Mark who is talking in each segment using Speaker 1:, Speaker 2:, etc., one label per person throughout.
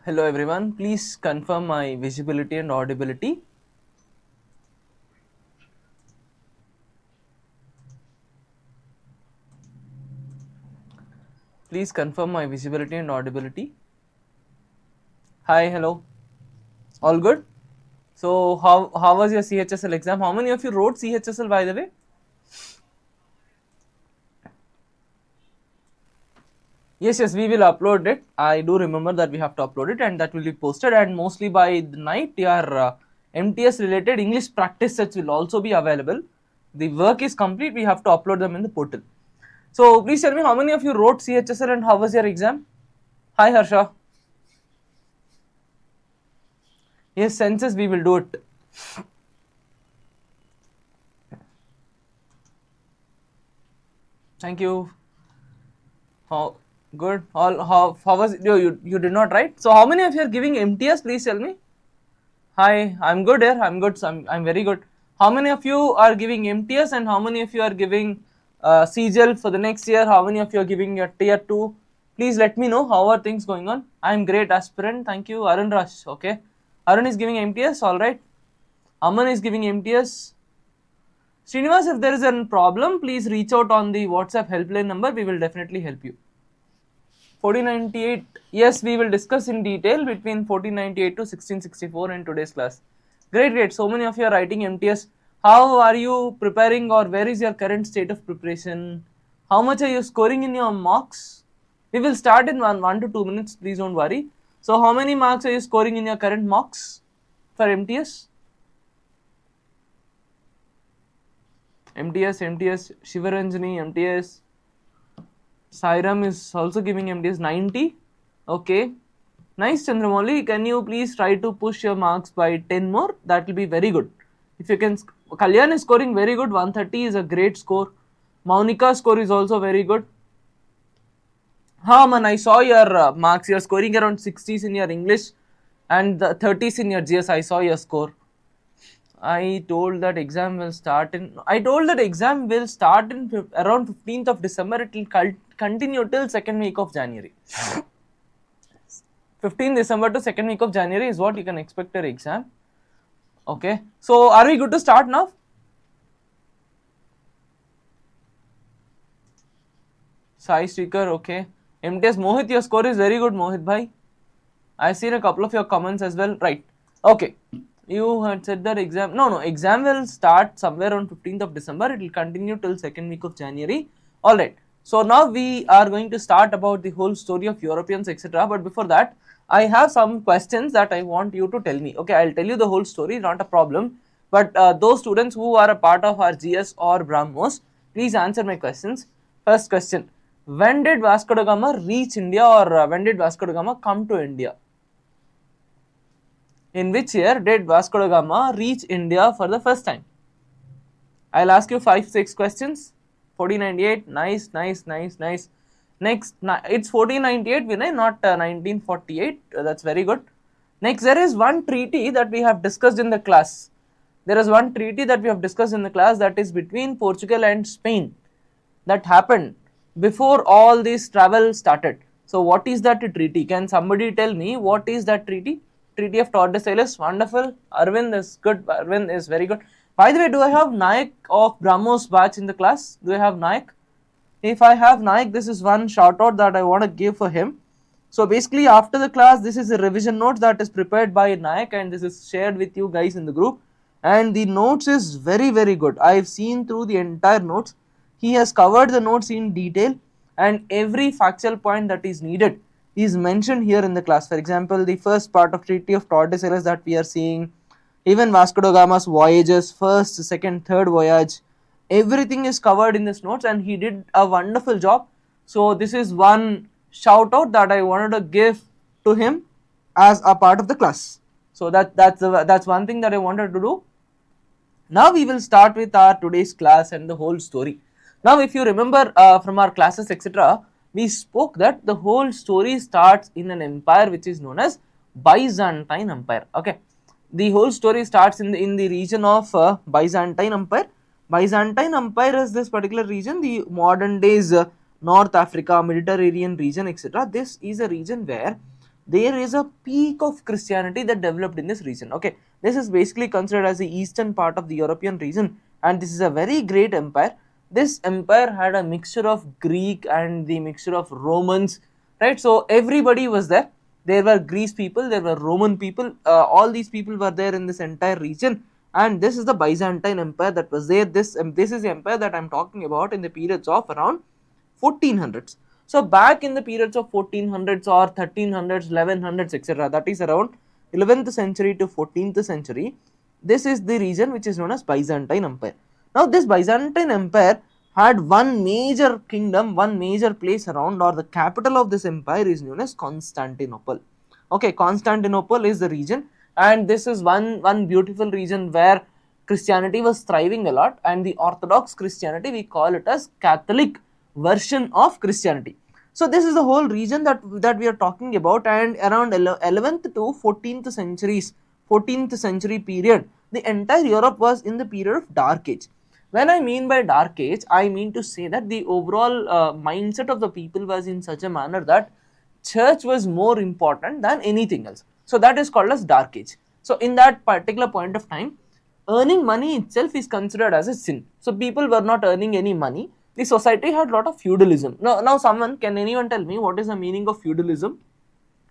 Speaker 1: Hello everyone, please confirm my visibility and audibility. Please confirm my visibility and audibility. Hi, hello. All good? So how was your CHSL exam? How many of you wrote CHSL, by the way? Yes, we will upload it. I do remember that we have to upload it, and that will be posted, and mostly by the night your MTS related English practice sets will also be available. The work is complete, we have to upload them in the portal. So please tell me, how many of you wrote CHSL and how was your exam? Hi Harsha. Yes, census we will do it. Thank you. How good? How was it? You did not write? So how many of you are giving MTS? Please tell me. Hi, I'm good here. I'm good. So I'm very good. How many of you are giving MTS and how many of you are giving CGL for the next year? How many of you are giving your tier 2? Please let me know how are things going on. I'm great, aspirant. Thank you. Arun Rush. Okay. Arun is giving MTS. All right. Aman is giving MTS. Srinivas, if there is a problem, please reach out on the WhatsApp helpline number. We will definitely help you. 1498. Yes, we will discuss in detail between 1498 to 1664 in today's class. Great. So many of you are writing MTS. How are you preparing, or where is your current state of preparation? How much are you scoring in your marks? We will start in 1 to 2 minutes. Please don't worry. So how many marks are you scoring in your current marks for MTS? MTS, Shivaranjani, MTS. Sairam is also giving MTS 90. Okay. Nice, Chandramoli. Can you please try to push your marks by 10 more? That will be very good. If you can, Kalyan is scoring very good. 130 is a great score. Maunika's score is also very good. Man, I saw your marks. You are scoring around 60s in your English and the 30s in your GS. I saw your score. I told that exam will start in around 15th of December. It will continue till second week of January. 15th December to second week of January is what you can expect your exam. Okay. So are we good to start now? Sai Sticker, okay. MTS Mohit, your score is very good, Mohit bhai. I've seen a couple of your comments as well. Right. Okay. You had said that exam. No, exam will start somewhere on 15th of December. It will continue till second week of January. Alright. So now we are going to start about the whole story of Europeans, etc. But before that, I have some questions that I want you to tell me. Okay, I'll tell you the whole story, not a problem. But those students who are a part of our GS or BrahMos, please answer my questions. First question. When did Vasco da Gama reach India, or when did Vasco da Gama come to India? In which year did Vasco da Gama reach India for the first time? I'll ask you 5-6 questions. 1498, nice. Next, it's 1498, Vinay, not 1948. That's very good. Next, there is one treaty that we have discussed in the class. That is between Portugal and Spain. That happened before all this travel started. So what is that treaty? Can somebody tell me what is that treaty? Treaty of Tordesillas. Wonderful. Arvind is good. Arvind is very good. By the way, do I have Nayak of BrahMos batch in the class? Do I have Nayak? If I have Nayak, this is one shout out that I want to give for him. So basically after the class, this is a revision note that is prepared by Nayak, and this is shared with you guys in the group. And the notes is very good. I have seen through the entire notes. He has covered the notes in detail, and every factual point that is needed is mentioned here in the class. For example, the first part of Treaty of Tordesillas that we are seeing, even Vasco da Gama's voyages, first, second, third voyage, everything is covered in this notes, and he did a wonderful job. So this is one shout out that I wanted to give to him as a part of the class. So that's one thing that I wanted to do. Now we will start with our today's class and the whole story. Now if you remember from our classes, etc., we spoke that the whole story starts in an empire which is known as Byzantine Empire. Okay, the whole story starts in the region of Byzantine Empire. Byzantine Empire is this particular region, the modern days North Africa, Mediterranean region, etc. This is a region where there is a peak of Christianity that developed in this region. Okay, this is basically considered as the eastern part of the European region, and this is a very great empire. This empire had a mixture of Greek and the mixture of Romans, right? So everybody was there. There were Greece people, there were Roman people, all these people were there in this entire region, and this is the Byzantine Empire that was there. This is the empire that I am talking about in the periods of around 1400s. So back in the periods of 1400s or 1300s, 1100s, etc., that is around 11th century to 14th century, this is the region which is known as Byzantine Empire. Now this Byzantine Empire had one major kingdom, one major place around, or the capital of this empire is known as Constantinople. Okay, Constantinople is the region, and this is one beautiful region where Christianity was thriving a lot, and the Orthodox Christianity, we call it as Catholic version of Christianity. So this is the whole region that we are talking about, and around 11th to 14th centuries, 14th century period, the entire Europe was in the period of Dark Age. When I mean by Dark Age, I mean to say that the overall mindset of the people was in such a manner that church was more important than anything else. So that is called as Dark Age. So in that particular point of time, earning money itself is considered as a sin. So people were not earning any money. The society had a lot of feudalism. Now can anyone tell me what is the meaning of feudalism?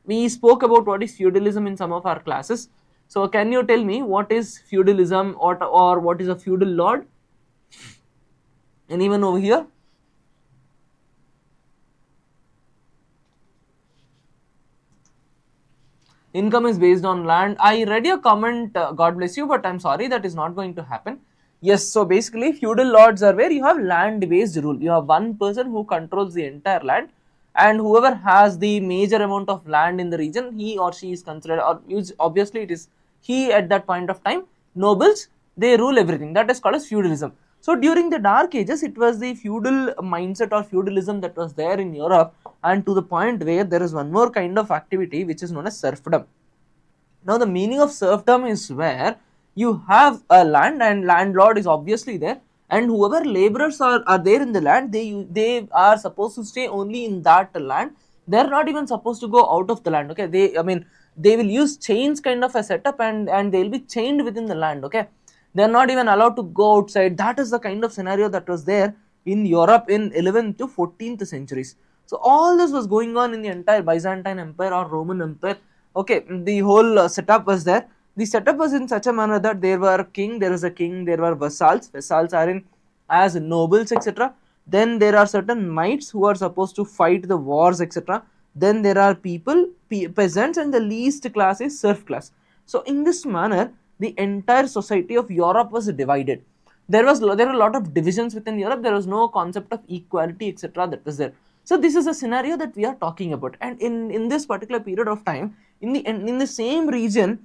Speaker 1: We spoke about what is feudalism in some of our classes. So can you tell me what is feudalism, or what is a feudal lord? Anyone over here? Income is based on land. I read your comment, God bless you, but I'm sorry, that is not going to happen. Yes, so basically feudal lords are where you have land based rule. You have one person who controls the entire land, and whoever has the major amount of land in the region, he or she is considered, or obviously it is he at that point of time. Nobles, they rule everything. That is called as feudalism. So during the Dark Ages, it was the feudal mindset or feudalism that was there in Europe, and to the point where there is one more kind of activity which is known as serfdom. Now the meaning of serfdom is where you have a land and landlord is obviously there, and whoever laborers are there in the land, they are supposed to stay only in that land. They are not even supposed to go out of the land. Okay, they will use chains kind of a setup, and they will be chained within the land. Okay, they are not even allowed to go outside. That is the kind of scenario that was there in Europe in 11th to 14th centuries. So all this was going on in the entire Byzantine Empire or Roman Empire. Okay, the whole setup was there. The setup was in such a manner that there were there was a king, there were vassals. Vassals are in as nobles, etc. Then there are certain knights who are supposed to fight the wars, etc. Then there are peasants, and the least class is serf class. So in this manner, the entire society of Europe was divided. There were a lot of divisions within Europe. There was no concept of equality, etc. that was there. So this is a scenario that we are talking about, and in this particular period of time, in the same region,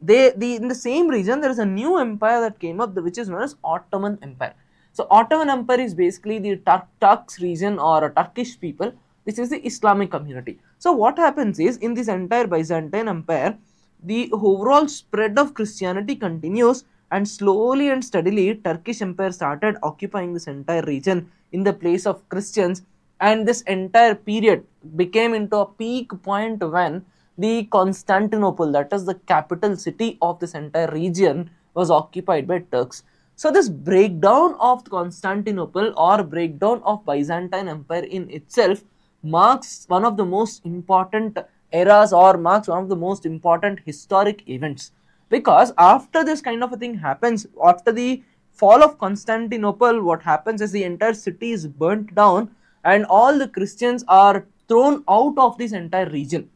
Speaker 1: in the same region, there is a new empire that came up, which is known as Ottoman Empire. So Ottoman Empire is basically the Turks region, or Turkish people. This is the Islamic community. So what happens is, in this entire Byzantine Empire, the overall spread of Christianity continues, and slowly and steadily Turkish Empire started occupying this entire region in the place of Christians, and this entire period became into a peak point when the Constantinople, that is the capital city of this entire region, was occupied by Turks. So this breakdown of Constantinople, or breakdown of Byzantine Empire in itself, marks one of the most important eras, or marks one of the most important historic events, because after this kind of a thing happens, after the fall of Constantinople, what happens is the entire city is burnt down, and all the Christians are thrown out of this entire region.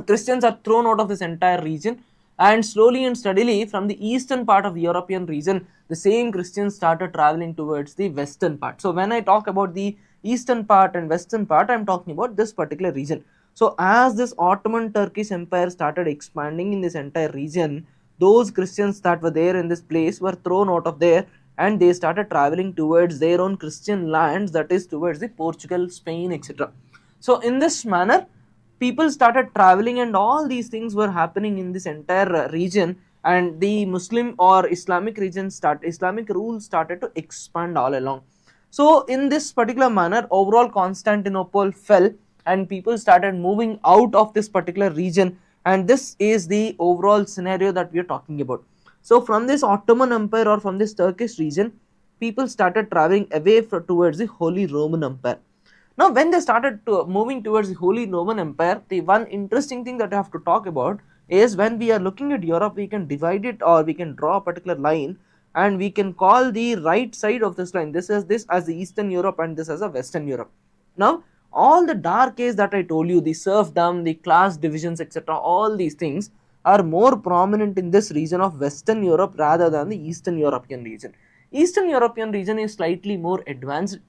Speaker 1: Christians are thrown out of this entire region, and slowly and steadily from the eastern part of the European region, the same Christians started traveling towards the western part. So when I talk about the eastern part and western part, I am talking about this particular region. So as this Ottoman Turkish Empire started expanding in this entire region, those Christians that were there in this place were thrown out of there, and they started traveling towards their own Christian lands, that is towards the Portugal, Spain, etc. So in this manner, people started traveling, and all these things were happening in this entire region, and the Muslim or Islamic Islamic rule started to expand all along. So in this particular manner, overall Constantinople fell, and people started moving out of this particular region, and this is the overall scenario that we are talking about. So from this Ottoman Empire or from this Turkish region, people started traveling away towards the Holy Roman Empire. Now when they started moving towards the Holy Roman Empire, the one interesting thing that I have to talk about is when we are looking at Europe, we can divide it, or we can draw a particular line, and we can call the right side of this line, this as the Eastern Europe and this as a Western Europe. Now all the dark age that I told you, the serfdom, the class divisions, etc., all these things are more prominent in this region of Western Europe rather than the Eastern European region. Eastern European region is slightly more advanced.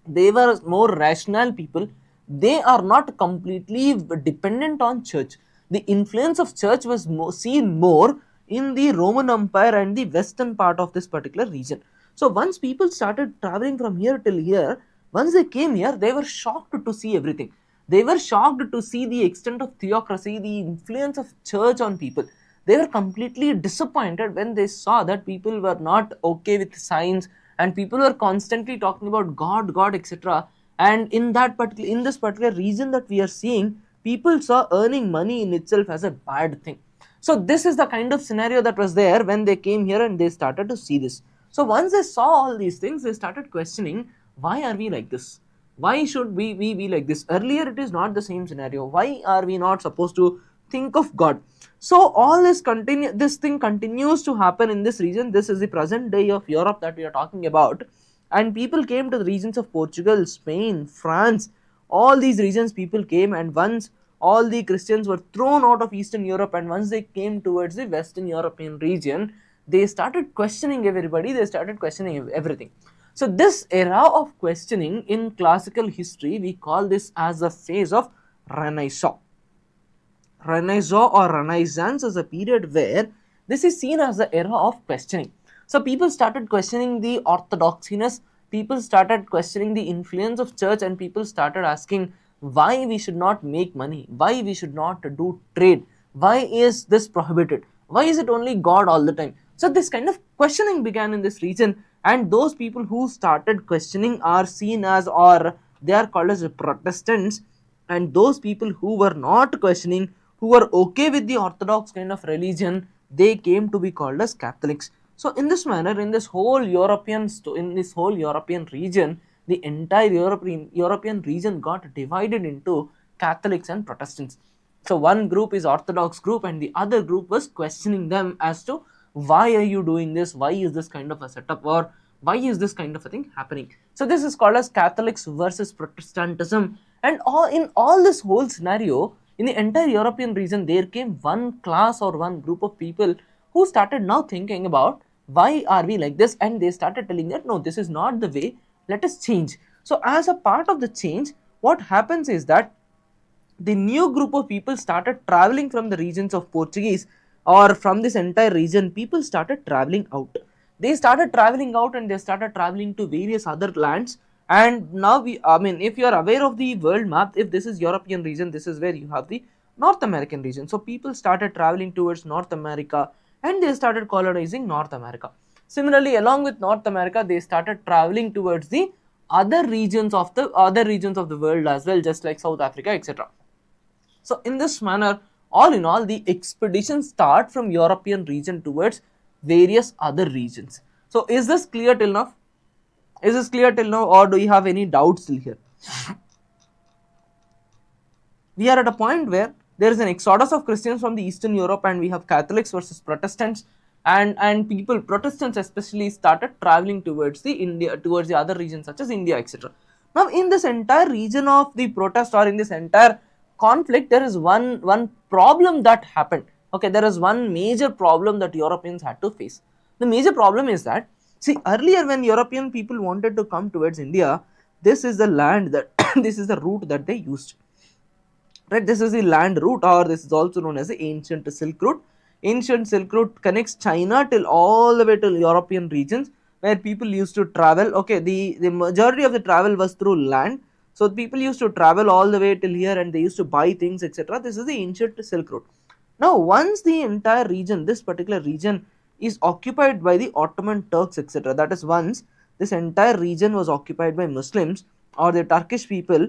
Speaker 1: They were more rational people. They are not completely dependent on church. The influence of church was seen more in the Roman Empire and the western part of this particular region. So once people started traveling from here till here, once they came here, they were shocked to see everything. They were shocked to see the extent of theocracy, the influence of church on people. They were completely disappointed when they saw that people were not okay with science, and people were constantly talking about God, etc. And in this particular region that we are seeing, people saw earning money in itself as a bad thing. So this is the kind of scenario that was there when they came here and they started to see this. So once they saw all these things, they started questioning, why are we like this? Why should we be like this? Earlier it is not the same scenario. Why are we not supposed to think of God? So all this thing continues to happen in this region. This is the present day of Europe that we are talking about. And people came to the regions of Portugal, Spain, France, all these regions people came, and once all the Christians were thrown out of Eastern Europe, and once they came towards the Western European region, they started questioning everybody, they started questioning everything. So this era of questioning in classical history, we call this as the phase of Renaissance. Renaissance or Renaissance is a period where this is seen as the era of questioning. So people started questioning the orthodoxiness, people started questioning the influence of church, and people started asking why we should not make money, why we should not do trade, why is this prohibited, why is it only God all the time. So this kind of questioning began in this region, and those people who started questioning are seen as, or they are called as Protestants, and those people who were not questioning, who were okay with the orthodox kind of religion, they came to be called as Catholics. So in this manner, in this whole European region, the entire European region got divided into Catholics and Protestants. So one group is Orthodox group, and the other group was questioning them as to why are you doing this, why is this kind of a setup, or why is this kind of a thing happening. So this is called as Catholics versus Protestantism. And in all this whole scenario, in the entire European region, there came one class or one group of people who started now thinking about why are we like this, and they started telling that no, this is not the way, let us change. So as a part of the change, what happens is that the new group of people started traveling from the regions of Portuguese, or from this entire region, people started traveling out. They started traveling out, and they started traveling to various other lands. And now if you are aware of the world map, if this is European region, this is where you have the North American region. So people started traveling towards North America, and they started colonizing North America. Similarly, along with North America, they started traveling towards the other regions of the world as well, just like South Africa, etc. So in this manner, all in all, the expeditions start from European region towards various other regions. So is this clear till now? Is this clear till now, or do you have any doubts still here? We are at a point where there is an exodus of Christians from the Eastern Europe, and we have Catholics versus Protestants, and people, Protestants especially, started traveling towards the other regions such as India, etc. Now in this entire region of the protest, or in this entire conflict, there is one problem that happened. Okay, there is one major problem that Europeans had to face. The major problem is that, see, earlier when European people wanted to come towards India, this is the land that this is the route that they used. Right, this is the land route, or this is also known as the ancient Silk Route. Ancient Silk Route connects China till all the way to European regions, where people used to travel. Okay, the majority of the travel was through land. So people used to travel all the way till here, and they used to buy things, etc. This is the ancient Silk Route. Now, once the entire region, this particular region, is occupied by the Ottoman Turks, etc. That is, once this entire region was occupied by Muslims or the Turkish people,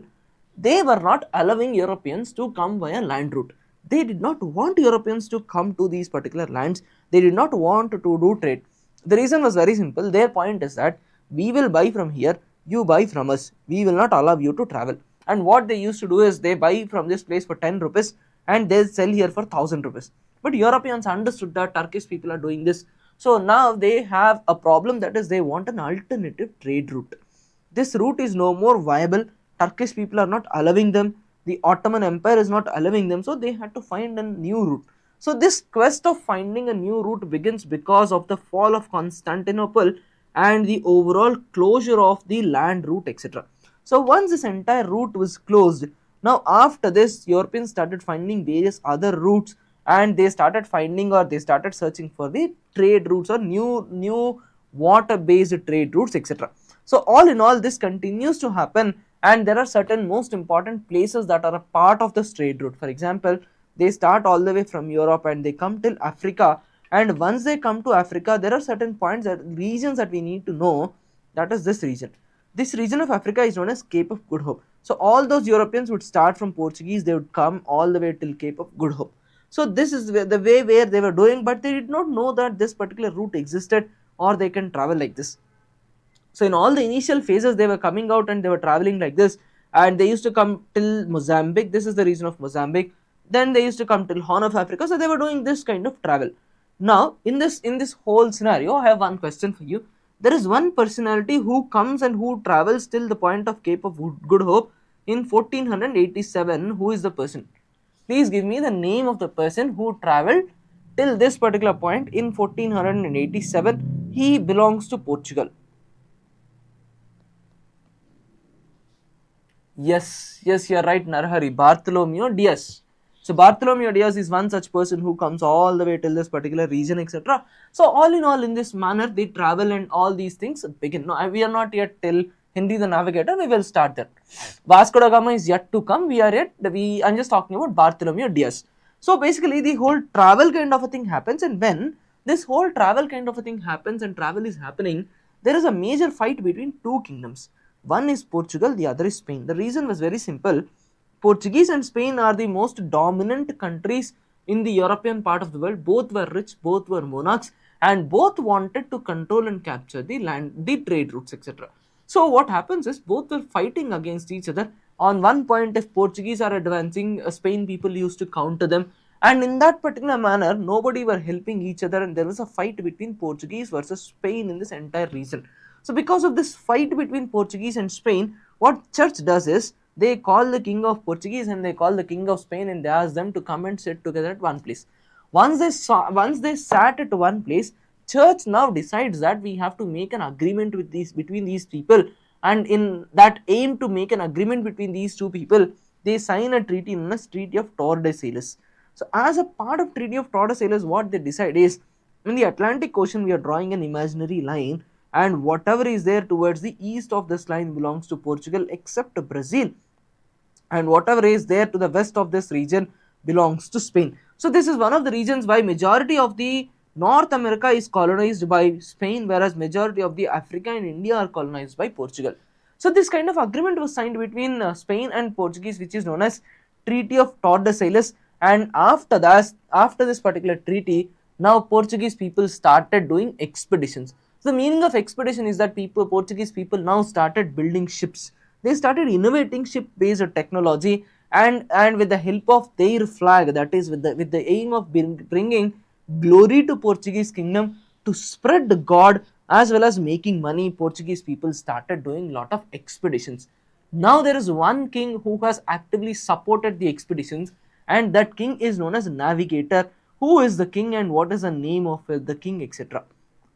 Speaker 1: they were not allowing Europeans to come via land route. They did not want Europeans to come to these particular lands. They did not want to do trade. The reason was very simple. Their point is that we will buy from here, you buy from us. We will not allow you to travel. And what they used to do is they buy from this place for 10 rupees and they sell here for 1000 rupees. But Europeans understood that Turkish people are doing this. So now they have a problem, that is they want an alternative trade route. This route is no more viable. Turkish people are not allowing them. The Ottoman Empire is not allowing them. So they had to find a new route. So this quest of finding a new route begins because of the fall of Constantinople and the overall closure of the land route, etc. So once this entire route was closed, now after this Europeans started finding various other routes, and they started finding, or they started searching for the trade routes or new water based trade routes, etc. So all in all, this continues to happen, and there are certain most important places that are a part of this trade route. For example, they start all the way from Europe and they come till Africa, and once they come to Africa, there are certain points, that regions that we need to know. That is this region. This region of Africa is known as Cape of Good Hope. So all those Europeans would start from Portuguese, they would come all the way till Cape of Good Hope. So this is the way where they were doing, but they did not know that this particular route existed or they can travel like this. So in all the initial phases, they were coming out and they were traveling like this, and they used to come till Mozambique. This is the region of Mozambique. Then they used to come till Horn of Africa. So they were doing this kind of travel. Now in this whole scenario, I have one question for you. There is one personality who comes and who travels till the point of Cape of Good Hope in 1487. Who is the person? Please give me the name of the person who travelled till this particular point in 1487. He belongs to Portugal. Yes, you are right, Narhari. Bartholomew Dias. So Bartholomew Dias is one such person who comes all the way till this particular region, etc. So all in all, in this manner, they travel and all these things begin. No, we are not yet till Hindi the Navigator. We will start there. Vasco da Gama is yet to come. I'm just talking about Bartholomew Dias. So basically, the whole travel kind of a thing happens, and when this whole travel kind of a thing happens and travel is happening, there is a major fight between two kingdoms. One is Portugal, the other is Spain. The reason was very simple. Portuguese and Spain are the most dominant countries in the European part of the world. Both were rich, both were monarchs, and both wanted to control and capture the land, the trade routes, etc. So what happens is both were fighting against each other. On one point, if Portuguese are advancing, Spain people used to counter them, and in that particular manner, nobody were helping each other, and there was a fight between Portuguese versus Spain in this entire region. So because of this fight between Portuguese and Spain, what church does is they call the king of Portuguese and they call the king of Spain, and they ask them to come and sit together at one place. Once they sat at one place, church now decides that we have to make an agreement with between these people, and in that aim to make an agreement between these two people, they sign a treaty known as Treaty of Tordesillas. So as a part of Treaty of Tordesillas, what they decide is, in the Atlantic Ocean we are drawing an imaginary line, and whatever is there towards the east of this line belongs to Portugal except Brazil, and whatever is there to the west of this region belongs to Spain. So this is one of the reasons why majority of the North America is colonized by Spain, whereas majority of the Africa and India are colonized by Portugal. So this kind of agreement was signed between Spain and Portuguese, which is known as Treaty of Tordesillas, and after this particular treaty, now Portuguese people started doing expeditions. So the meaning of expedition is that Portuguese people now started building ships. They started innovating ship-based technology, and with the help of their flag, that is with the aim of bringing glory to Portuguese kingdom, to spread God as well as making money, Portuguese people started doing lot of expeditions. Now there is one king who has actively supported the expeditions, and that king is known as Navigator. Who is the king and what is the name of the king, etc.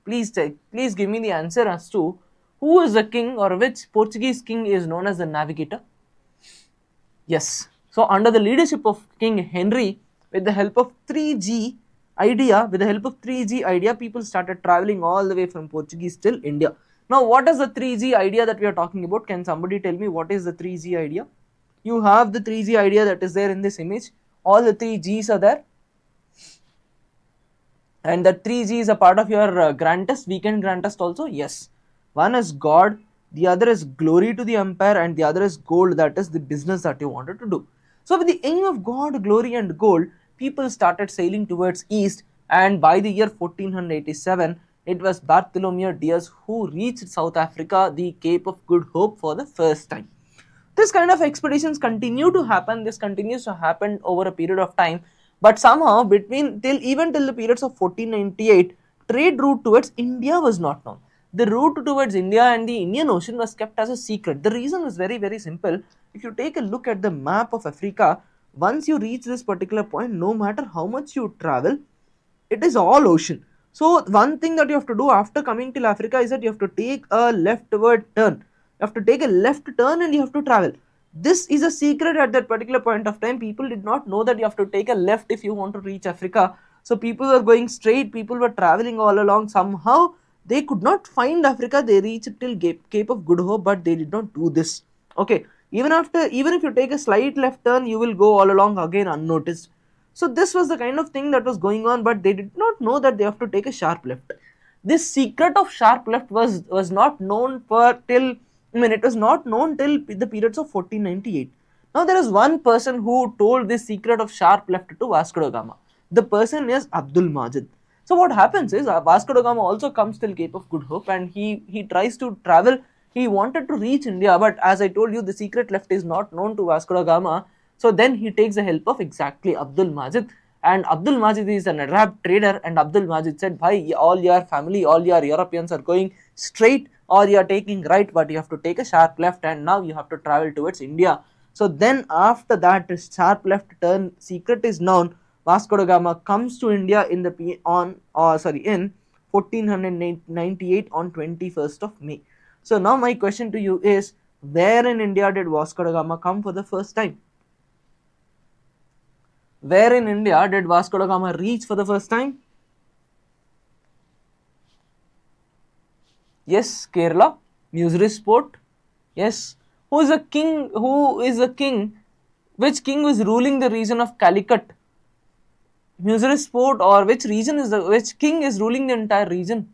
Speaker 1: Please give me the answer as to who is the king, or which Portuguese king is known as the Navigator. Yes. So under the leadership of King Henry, with the help of 3G idea, people started traveling all the way from Portuguese till India. Now what is the 3G idea that we are talking about? Can somebody tell me what is the 3G idea? You have the 3G idea that is there in this image. All the 3Gs are there. And the 3G is a part of your grand test, weekend grand test also. Yes. One is God, the other is glory to the empire, and the other is gold, that is the business that you wanted to do. So with the aim of God, glory and gold, people started sailing towards east, and by the year 1487, it was Bartholomew Diaz who reached South Africa, the Cape of Good Hope, for the first time. This kind of expeditions continue to happen, this continues to happen over a period of time, but somehow even till the periods of 1498, trade route towards India was not known. The route towards India and the Indian Ocean was kept as a secret. The reason is very, very simple. If you take a look at the map of Africa, once you reach this particular point, no matter how much you travel, it is all ocean. So one thing that you have to do after coming till Africa is that you have to take a leftward turn. You have to take a left turn and you have to travel. This is a secret at that particular point of time. People did not know that you have to take a left if you want to reach Africa. So people were going straight, people were traveling all along. Somehow they could not find Africa. They reached till Cape of Good Hope, but they did not do this. Okay, even if you take a slight left turn, you will go all along again unnoticed. So this was the kind of thing that was going on, but they did not know that they have to take a sharp left. This secret of sharp left was not known it was not known till the periods of 1498. Now there is one person who told this secret of sharp left to Vasco da Gama. The person is Abdul Majid. So what happens is Vasco da Gama also comes till Cape of Good Hope, and he tries to travel. He wanted to reach India, but as I told you, the secret left is not known to Vasco da Gama. So then he takes the help of exactly Abdul Majid, and Abdul Majid is an Arab trader, and Abdul Majid said, "Bhai, all your family, all your Europeans are going straight, or you are taking right, but you have to take a sharp left, and now you have to travel towards India." So then after that sharp left turn secret is known, Vasco da Gama comes to India in 1498 on 21st of May. So now my question to you is, where in India did Vasco da Gama come for the first time? Where in India did Vasco da Gama reach for the first time? Yes, Kerala. Muziris Port. Yes. Who is a king? Which king was ruling the region of Calicut? Muziris Port, or which king is ruling the entire region?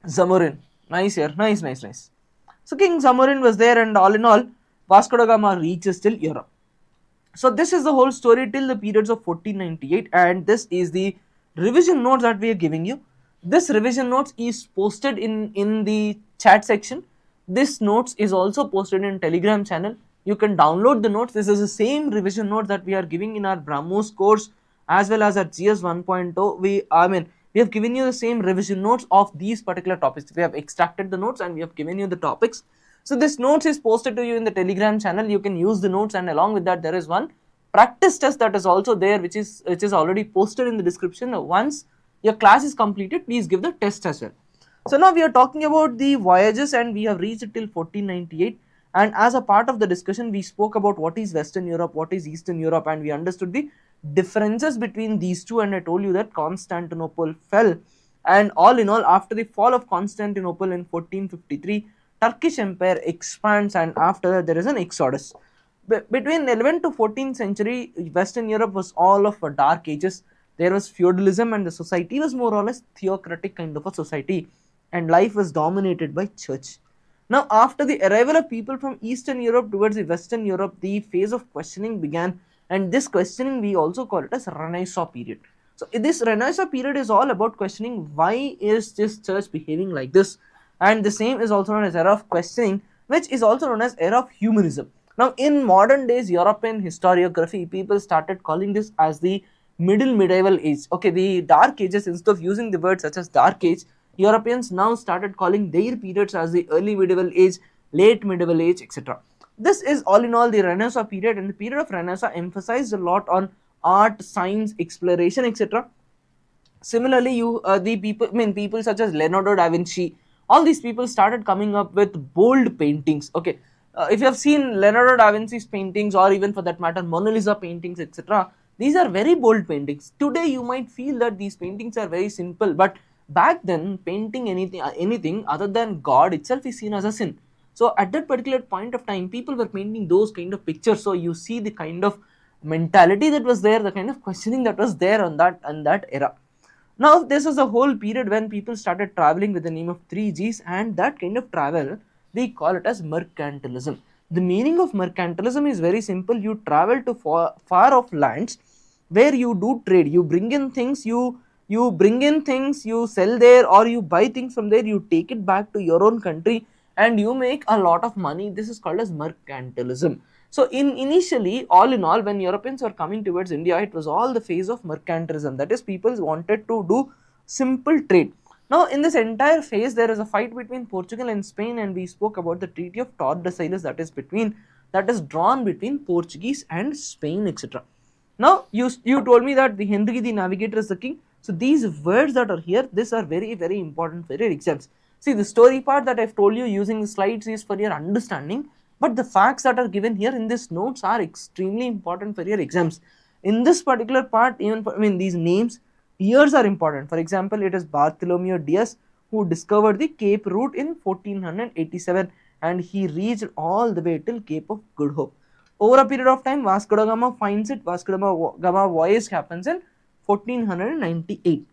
Speaker 1: Zamorin. Nice here. Nice. So King Zamorin was there, and all in all, Vasco da Gama reaches till Europe. So this is the whole story till the periods of 1498, and this is the revision notes that we are giving you. This revision notes is posted in the chat section. This notes is also posted in Telegram channel. You can download the notes. This is the same revision note that we are giving in our BrahMos course as well as at GS 1.0. We have given you the same revision notes of these particular topics. We have extracted the notes and we have given you the topics. So this notes is posted to you in the Telegram channel. You can use the notes, and along with that there is one practice test that is also there, which is already posted in the description. Once your class is completed, please give the test as well. So now we are talking about the voyages, and we have reached till 1498, and as a part of the discussion we spoke about what is Western Europe, what is Eastern Europe, and we understood the differences between these two, and I told you that Constantinople fell, and all in all, after the fall of Constantinople in 1453, Turkish Empire expands, and after that there is an exodus. Between 11th to 14th century, Western Europe was all of a dark ages. There was feudalism, and the society was more or less theocratic kind of a society, and life was dominated by church. Now after the arrival of people from Eastern Europe towards the Western Europe, the phase of questioning began, and this questioning we also call it as Renaissance period. So this Renaissance period is all about questioning, why is this church behaving like this? And the same is also known as era of questioning, which is also known as era of humanism. Now in modern days European historiography, people started calling this as the medieval age. Okay, the dark ages, instead of using the word such as dark age, Europeans now started calling their periods as the early medieval age, late medieval age, etc. This is all in all the Renaissance period, and the period of Renaissance emphasized a lot on art, science, exploration, etc. Similarly, people such as Leonardo da Vinci, all these people started coming up with bold paintings. Okay, if you have seen Leonardo da Vinci's paintings, or even for that matter Mona Lisa paintings, etc., these are very bold paintings. Today you might feel that these paintings are very simple, but back then painting anything other than God itself is seen as a sin. So at that particular point of time, people were painting those kind of pictures. So you see the kind of mentality that was there, the kind of questioning that was there on that era. Now, this is a whole period when people started traveling with the name of 3Gs, and that kind of travel, we call it as mercantilism. The meaning of mercantilism is very simple. You travel to far off lands where you do trade. You bring in things, you sell there, or you buy things from there, you take it back to your own country and you make a lot of money. This is called as mercantilism. So initially, all in all, when Europeans were coming towards India, it was all the phase of mercantilism. That is, people wanted to do simple trade. Now, in this entire phase, there is a fight between Portugal and Spain, and we spoke about the Treaty of Tordesillas that is drawn between Portuguese and Spain, etc. Now, you told me that the Henry the Navigator is the king. So these words that are here, these are very, very important for your exams. See, the story part that I've told you using the slides is for your understanding, but the facts that are given here in this notes are extremely important for your exams. In this particular part, these names, years are important. For example, it is Bartholomew Diaz who discovered the Cape route in 1487, and he reached all the way till Cape of Good Hope. Over a period of time, Vasco da Gama finds it. Vasco da Gama voyage happens in 1498.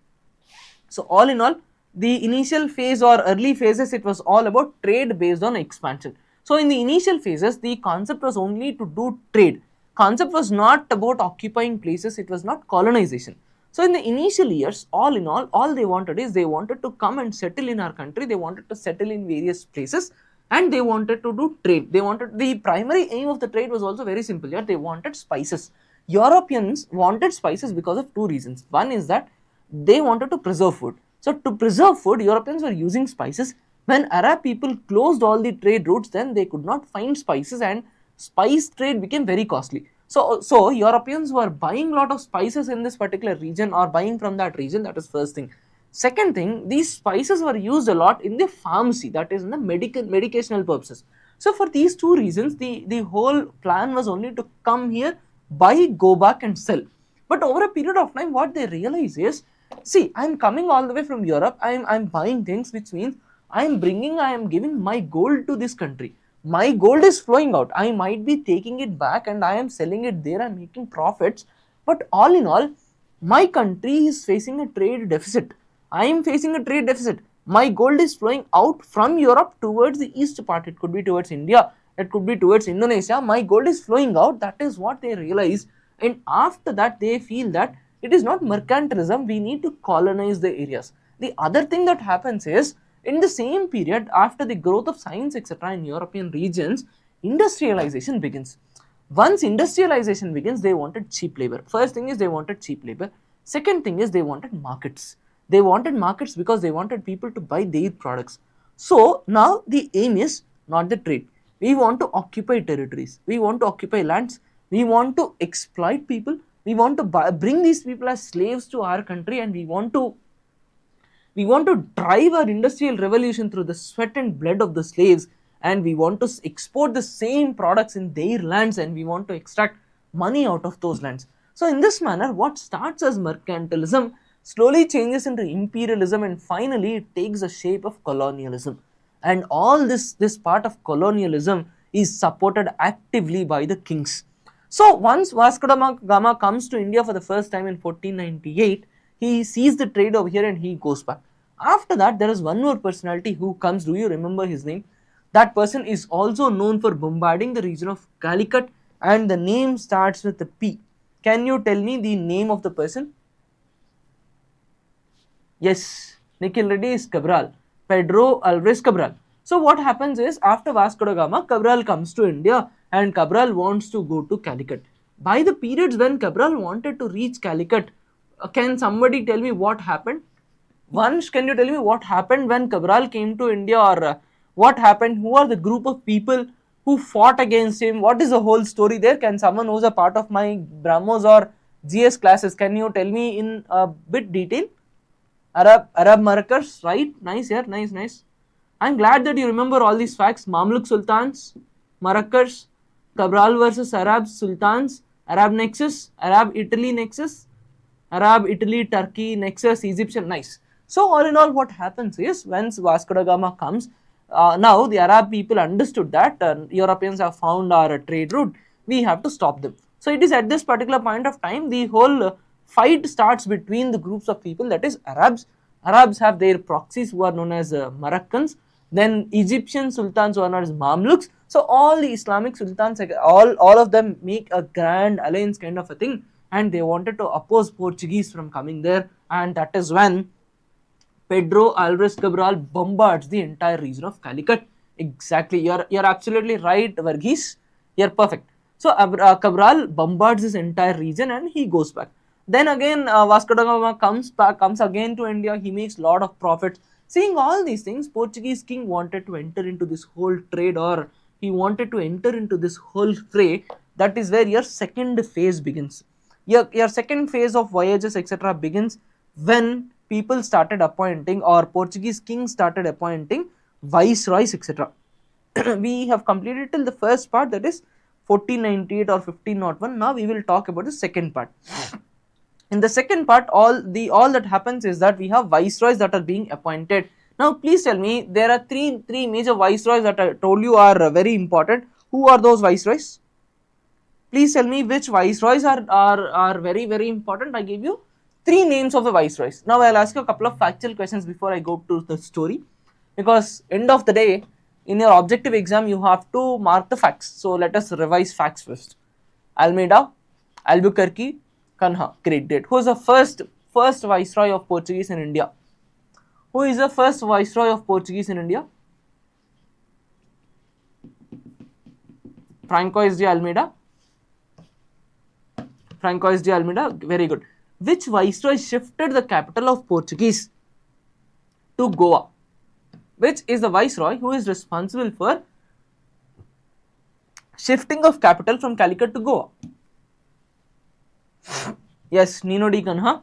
Speaker 1: So all in all, the initial phase or early phases, it was all about trade based on expansion. So in the initial phases, the concept was only to do trade. Concept was not about occupying places, it was not colonization. So in the initial years, all in all they wanted to come and settle in our country. They wanted to settle in various places, and they wanted to do trade. The primary aim of the trade was also very simple. Yeah, they wanted spices. Europeans wanted spices because of two reasons. One is that they wanted to preserve food. So to preserve food, Europeans were using spices. When Arab people closed all the trade routes, then they could not find spices, and spice trade became very costly. So Europeans were buying a lot of spices in this particular region, or buying from that region. That is first thing. Second thing, these spices were used a lot in the pharmacy, that is in the medicational purposes. So for these two reasons, the whole plan was only to come here, buy, go back and sell. But over a period of time, what they realize is, see, I'm coming all the way from Europe, I'm buying things, which means I am giving my gold to this country. My gold is flowing out. I might be taking it back and I am selling it there and making profits. But all in all, my country is facing a trade deficit. I am facing a trade deficit. My gold is flowing out from Europe towards the east part. It could be towards India. It could be towards Indonesia. My gold is flowing out. That is what they realize. And after that, they feel that it is not mercantilism. We need to colonize the areas. The other thing that happens is, in the same period, after the growth of science, etc., in European regions, industrialization begins. Once industrialization begins, they wanted cheap labor. First thing is they wanted cheap labor. Second thing is they wanted markets. They wanted markets because they wanted people to buy their products. So now the aim is not the trade. We want to occupy territories. We want to occupy lands. We want to exploit people. We want to bring these people as slaves to our country, and we want to drive our industrial revolution through the sweat and blood of the slaves, and we want to export the same products in their lands, and we want to extract money out of those lands. So in this manner, what starts as mercantilism slowly changes into imperialism, and finally it takes the shape of colonialism. And all this part of colonialism is supported actively by the kings. So once Vasco da Gama comes to India for the first time in 1498, he sees the trade over here and he goes back. After that, there is one more personality who comes. Do you remember his name? That person is also known for bombarding the region of Calicut, and the name starts with a P. Can you tell me the name of the person? Yes, Nikhil Reddy is Cabral. Pedro Alvarez Cabral. So what happens is, after Vasco da Gama, Cabral comes to India, and Cabral wants to go to Calicut. By the periods when Cabral wanted to reach Calicut, can somebody tell me what happened? Once, can you tell me what happened when Cabral came to India, or what happened? Who are the group of people who fought against him? What is the whole story there? Can someone who's a part of my BrahMos or GS classes, can you tell me in a bit detail? Arab Marakkars, right? Nice, yeah, nice. I'm glad that you remember all these facts. Mamluk Sultans, Marakkars, Cabral versus Arab Sultans, Arab Nexus, Arab Italy Nexus, Arab Italy Turkey Nexus, Egyptian, nice. So all in all, what happens is, once Vasco da Gama comes, now the Arab people understood that Europeans have found our trade route, we have to stop them. So it is at this particular point of time, the whole fight starts between the groups of people, that is Arabs. Arabs have their proxies who are known as Moroccans, then Egyptian sultans who are known as Mamluks. So all the Islamic sultans, all of them make a grand alliance kind of a thing, and they wanted to oppose Portuguese from coming there, and that is when Pedro Alvarez Cabral bombards the entire region of Calicut. Exactly, you're absolutely right, Varghese. You're perfect. So Cabral bombards this entire region and he goes back. Then again, Vasco da Gama comes again to India. He makes lot of profits. Seeing all these things, Portuguese king wanted to enter into this whole trade, or he wanted to enter into this whole fray. That is where your second phase begins. Your second phase of voyages, etc., begins when people started appointing, or Portuguese kings started appointing viceroys, etc. We have completed till the first part, that is 1498 or 1501. Now we will talk about the second part. In the second part, all that happens is that we have viceroys that are being appointed. Now please tell me, there are three major viceroys that I told you are very important. Who are those viceroys? Please tell me which viceroys are very, very important. I gave you 3 names of the viceroys. Now I'll ask you a couple of factual questions before I go to the story, because end of the day, in your objective exam, you have to mark the facts. So let us revise facts first. Almeida, Albuquerque, Kanha. Great, great. Who is the first viceroy of Portuguese in India? Who is the first viceroy of Portuguese in India? Francois de Almeida. Francois de Almeida. Very good. Which viceroy shifted the capital of Portuguese to Goa? Which is the viceroy who is responsible for shifting of capital from Calicut to Goa? Yes, Nino de Kanha.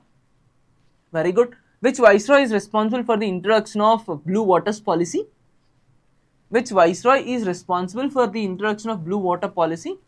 Speaker 1: Very good. Which viceroy is responsible for the introduction of Blue Waters policy? Which viceroy is responsible for the introduction of Blue Water policy?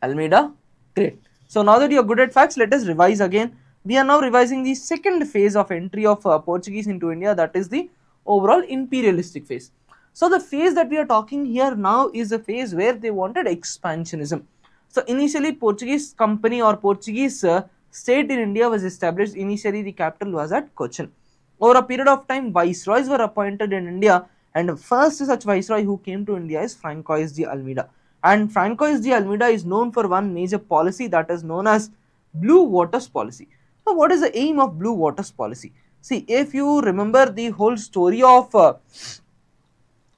Speaker 1: Almeida. Great. So now that you are good at facts, let us revise again. We are now revising the second phase of entry of Portuguese into India, that is the overall imperialistic phase. So the phase that we are talking here now is a phase where they wanted expansionism. So initially Portuguese company or Portuguese state in India was established. Initially the capital was at Cochin. Over a period of time, viceroys were appointed in India, and the first such viceroy who came to India is Francois de Almeida. And Francois de Almeida is known for one major policy, that is known as Blue Waters policy. Now what is the aim of Blue Waters policy? See, if you remember the whole story of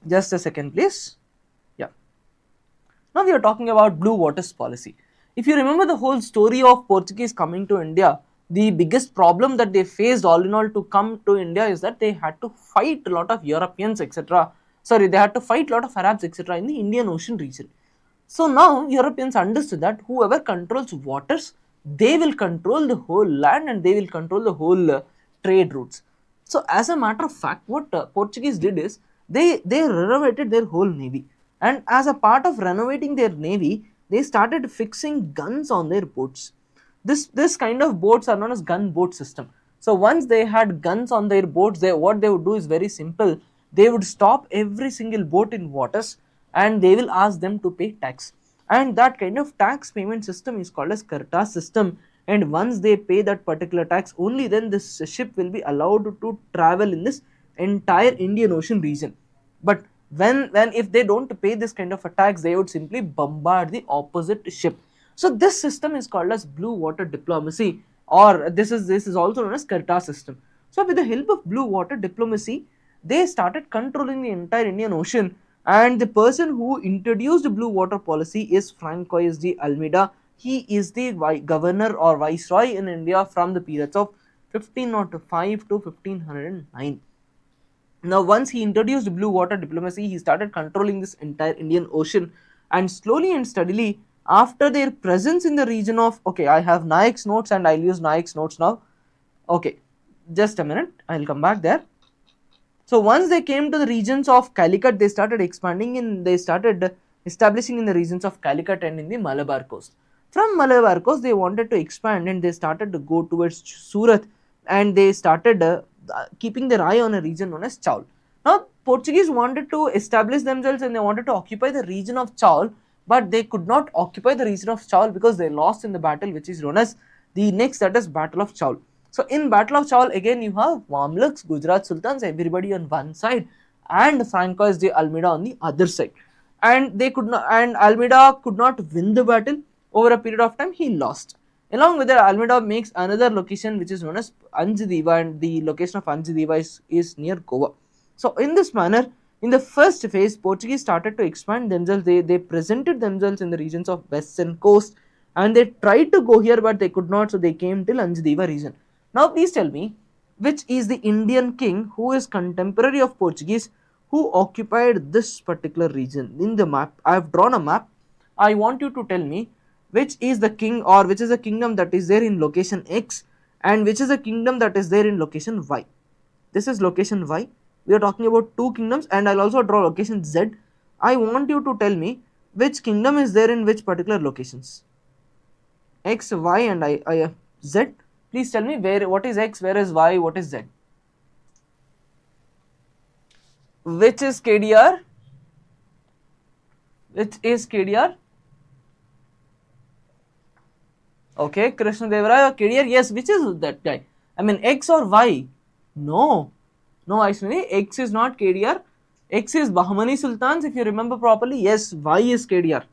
Speaker 1: just a second please. Yeah. Now we are talking about Blue Waters policy. If you remember the whole story of Portuguese coming to India, the biggest problem that they faced all in all to come to India is that they had to fight a lot of Europeans, etc. Sorry, they had to fight a lot of Arabs, etc. in the Indian Ocean region. So now Europeans understood that whoever controls waters, they will control the whole land and they will control the whole trade routes. So as a matter of fact, what Portuguese did is they renovated their whole navy, and as a part of renovating their navy, they started fixing guns on their boats. This kind of boats are known as gun boat system. So once they had guns on their boats, what they would do is very simple. They would stop every single boat in waters and they will ask them to pay tax, and that kind of tax payment system is called as Kartas system, and once they pay that particular tax, only then this ship will be allowed to travel in this entire Indian Ocean region. But when if they don't pay this kind of a tax, they would simply bombard the opposite ship. So this system is called as Blue Water diplomacy, or this is also known as Kartas system. So with the help of Blue Water diplomacy, they started controlling the entire Indian Ocean. And the person who introduced Blue Water policy is Francois de Almeida. He is the governor or viceroy in India from the periods of 1505 to 1509. Now once he introduced Blue Water diplomacy, he started controlling this entire Indian Ocean, and slowly and steadily, after their presence in the region of, okay, I have Nayak's notes and I'll use Nayak's notes now. Okay, just a minute, I'll come back there. So once they came to the regions of Calicut, they started expanding and they started establishing in the regions of Calicut and in the Malabar coast. From Malabar coast, they wanted to expand and they started to go towards Surat, and they started keeping their eye on a region known as Chaul. Now, Portuguese wanted to establish themselves and they wanted to occupy the region of Chaul, but they could not occupy the region of Chaul because they lost in the battle which is known as the next, that is Battle of Chaul. So in Battle of Chaul, again you have Mamluks, Gujarat Sultans, everybody on one side, and Francois de Almeida on the other side. And they could not, and Almeida could not win the battle. Over a period of time, he lost. Along with that, Almeida makes another location which is known as Anjadiva, and the location of Anjadiva is near Goa. So in this manner, in the first phase, Portuguese started to expand themselves. They presented themselves in the regions of western coast, and they tried to go here, but they could not. So they came till Anjadiva region. Now please tell me, which is the Indian king who is contemporary of Portuguese who occupied this particular region? In the map, I have drawn a map. I want you to tell me which is the king, or which is the kingdom that is there in location X, and which is the kingdom that is there in location Y. This is location Y. We are talking about two kingdoms, and I'll also draw location Z. I want you to tell me which kingdom is there in which particular locations. X, Y, and Z. Please tell me what is X, where is Y, what is Z? Which is KDR? Which is KDR? Okay, Krishna Devaraya, KDR, yes, which is that guy? I mean, X or Y? No, actually, X is not KDR. X is Bahmani Sultans, if you remember properly. Yes, Y is KDR.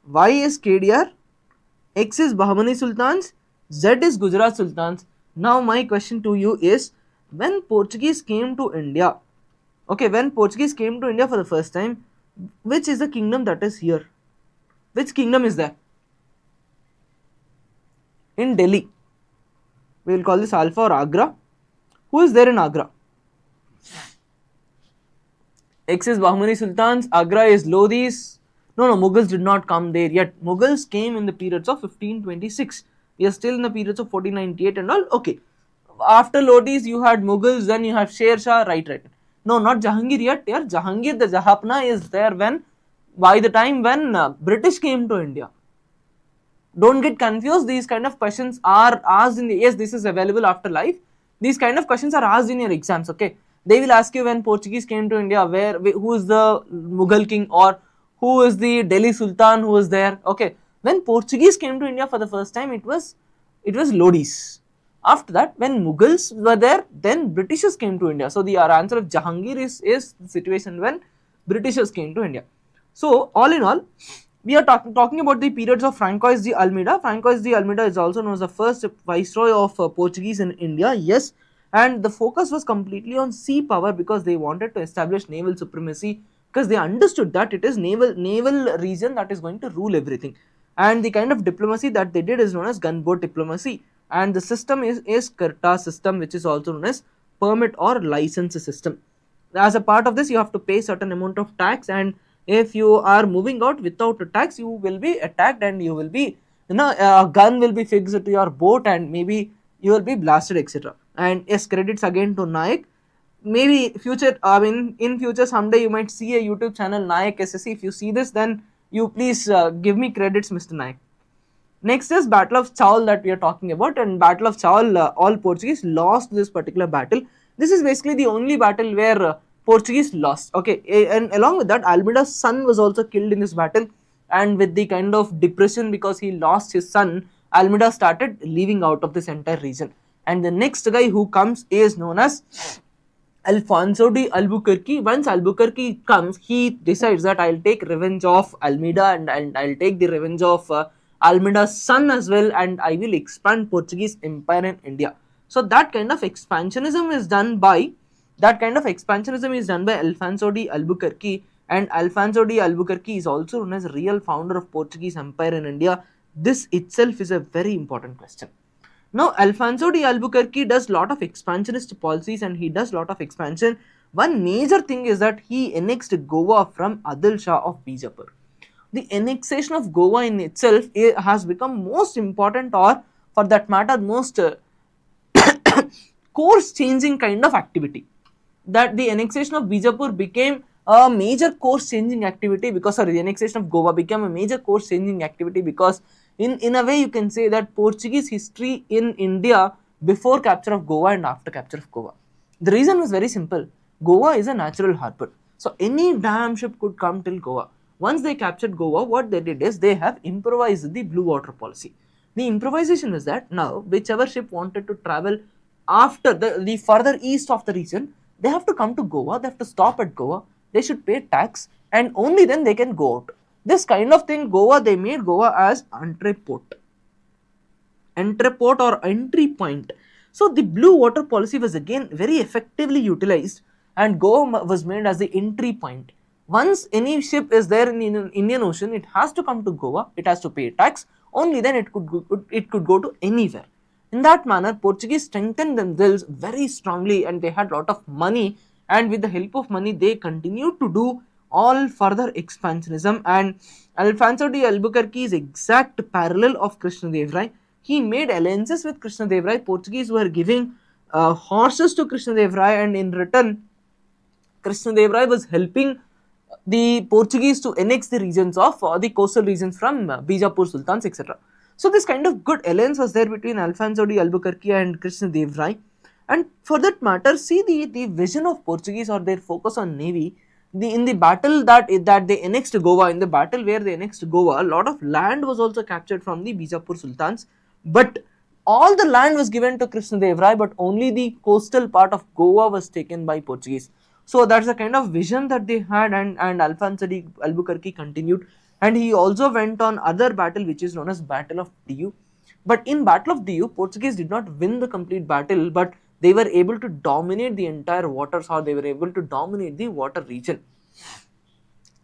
Speaker 1: Y is KDR. X is Bahmani Sultans. Z is Gujarat Sultans. Now my question to you is, when Portuguese came to India, okay, when Portuguese came to India for the first time, which is the kingdom that is here? Which kingdom is there? In Delhi. We will call this Alpha or Agra. Who is there in Agra? X is Bahmani Sultans, Agra is Lodhis. No, Mughals did not come there yet. Mughals came in the periods of 1526. We are still in the periods of 1498 and all. Okay. After Lodhis, you had Mughals, then you have Sher Shah, right. No, not Jahangir yet. Here, Jahangir, the Jahapna is there by the time when British came to India. Don't get confused. These kind of questions are asked in the, yes, this is available after life. These kind of questions are asked in your exams, okay. They will ask you when Portuguese came to India, who is the Mughal king, or who is the Delhi Sultan who was there, okay. When Portuguese came to India for the first time, it was Lodhis. After that, when Mughals were there, then Britishers came to India. So the answer of Jahangir is the situation when Britishers came to India. So all in all, we are talking about the periods of Francois de Almeida. Francois de Almeida is also known as the first viceroy of Portuguese in India, yes. And the focus was completely on sea power because they wanted to establish naval supremacy, because they understood that it is naval region that is going to rule everything. And the kind of diplomacy that they did is known as gunboat diplomacy. And the system is Karta system, which is also known as permit or license system. As a part of this, you have to pay certain amount of tax, and if you are moving out without a tax, you will be attacked and you will be, a gun will be fixed to your boat and maybe you will be blasted, etc. And yes, credits again to Nayak. Maybe in future someday you might see a YouTube channel Nayak SSC. If you see this, then you please give me credits, Mr. Nayak. Next is Battle of Chaul that we are talking about, and Battle of Chaul, all Portuguese lost this particular battle. This is basically the only battle where Portuguese lost, okay. And along with that, Almeida's son was also killed in this battle, and with the kind of depression because he lost his son, Almeida started leaving out of this entire region. And the next guy who comes is known as Alfonso de Albuquerque. Once Albuquerque comes, he decides that I'll take revenge of Almeida, and I'll take the revenge of Almeida's son as well, and I will expand Portuguese empire in India. So that kind of expansionism is done by Alfonso de Albuquerque, and Alfonso de Albuquerque is also known as real founder of Portuguese empire in India. This itself is a very important question. Now, Alfonso de Albuquerque does lot of expansionist policies and he does lot of expansion. One major thing is that he annexed Goa from Adil Shah of Bijapur. The annexation of Goa in itself has become most important, or for that matter, most course changing kind of activity. That the annexation of Bijapur became a major course changing activity because, the annexation of Goa became a major course changing activity because in a way you can say that Portuguese history in India before capture of Goa and after capture of Goa. The reason was very simple. Goa is a natural harbor. So any damn ship could come till Goa. Once they captured Goa, what they did is they have improvised the blue water policy. The improvisation is that now whichever ship wanted to travel after the further east of the region, they have to come to Goa, they have to stop at Goa, they should pay tax, and only then they can go out. This kind of thing, Goa, they made Goa as entrepot or entry point. So the blue water policy was again very effectively utilized, and Goa was made as the entry point. Once any ship is there in the Indian Ocean, it has to come to Goa, it has to pay tax, only then it could go to anywhere. In that manner, Portuguese strengthened themselves very strongly, and they had a lot of money, and with the help of money they continued to do all further expansionism. And Alfonso de Albuquerque is exact parallel of Krishnadev. He made alliances with Krishnadev. Portuguese were giving horses to Krishnadev, and in return Krishnadev was helping the Portuguese to annex the regions of the coastal regions from Bijapur Sultans, etc. So this kind of good alliance was there between Alfonso de Albuquerque and Krishnadev. And for that matter, see the vision of Portuguese or their focus on navy. In the battle that they annexed Goa, in the battle where they annexed Goa, a lot of land was also captured from the Bijapur Sultans, but all the land was given to Krishnadev, but only the coastal part of Goa was taken by Portuguese. So that's the kind of vision that they had, and Alfonso de Albuquerque continued, and he also went on other battle which is known as Battle of Diu. But in Battle of Diu, Portuguese did not win the complete battle, but they were able to dominate the entire waters, or they were able to dominate the water region.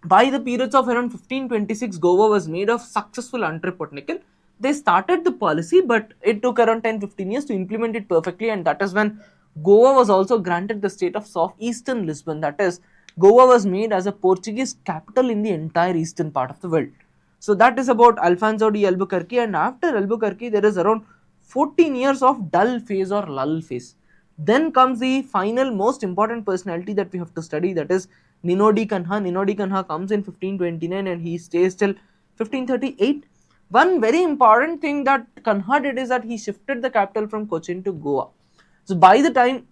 Speaker 1: By the periods of around 1526, Goa was made of successful entrepot nickel. They started the policy, but it took around 10-15 years to implement it perfectly, and that is when Goa was also granted the status of Eastern Lisbon. That is, Goa was made as a Portuguese capital in the entire eastern part of the world. So that is about Alfonso de Albuquerque, and after Albuquerque there is around 14 years of dull phase or lull phase. Then comes the final most important personality that we have to study, that is Nino de Kanha. Nino de Kanha comes in 1529 and he stays till 1538. One very important thing that Kanha did is that he shifted the capital from Cochin to Goa. So by the time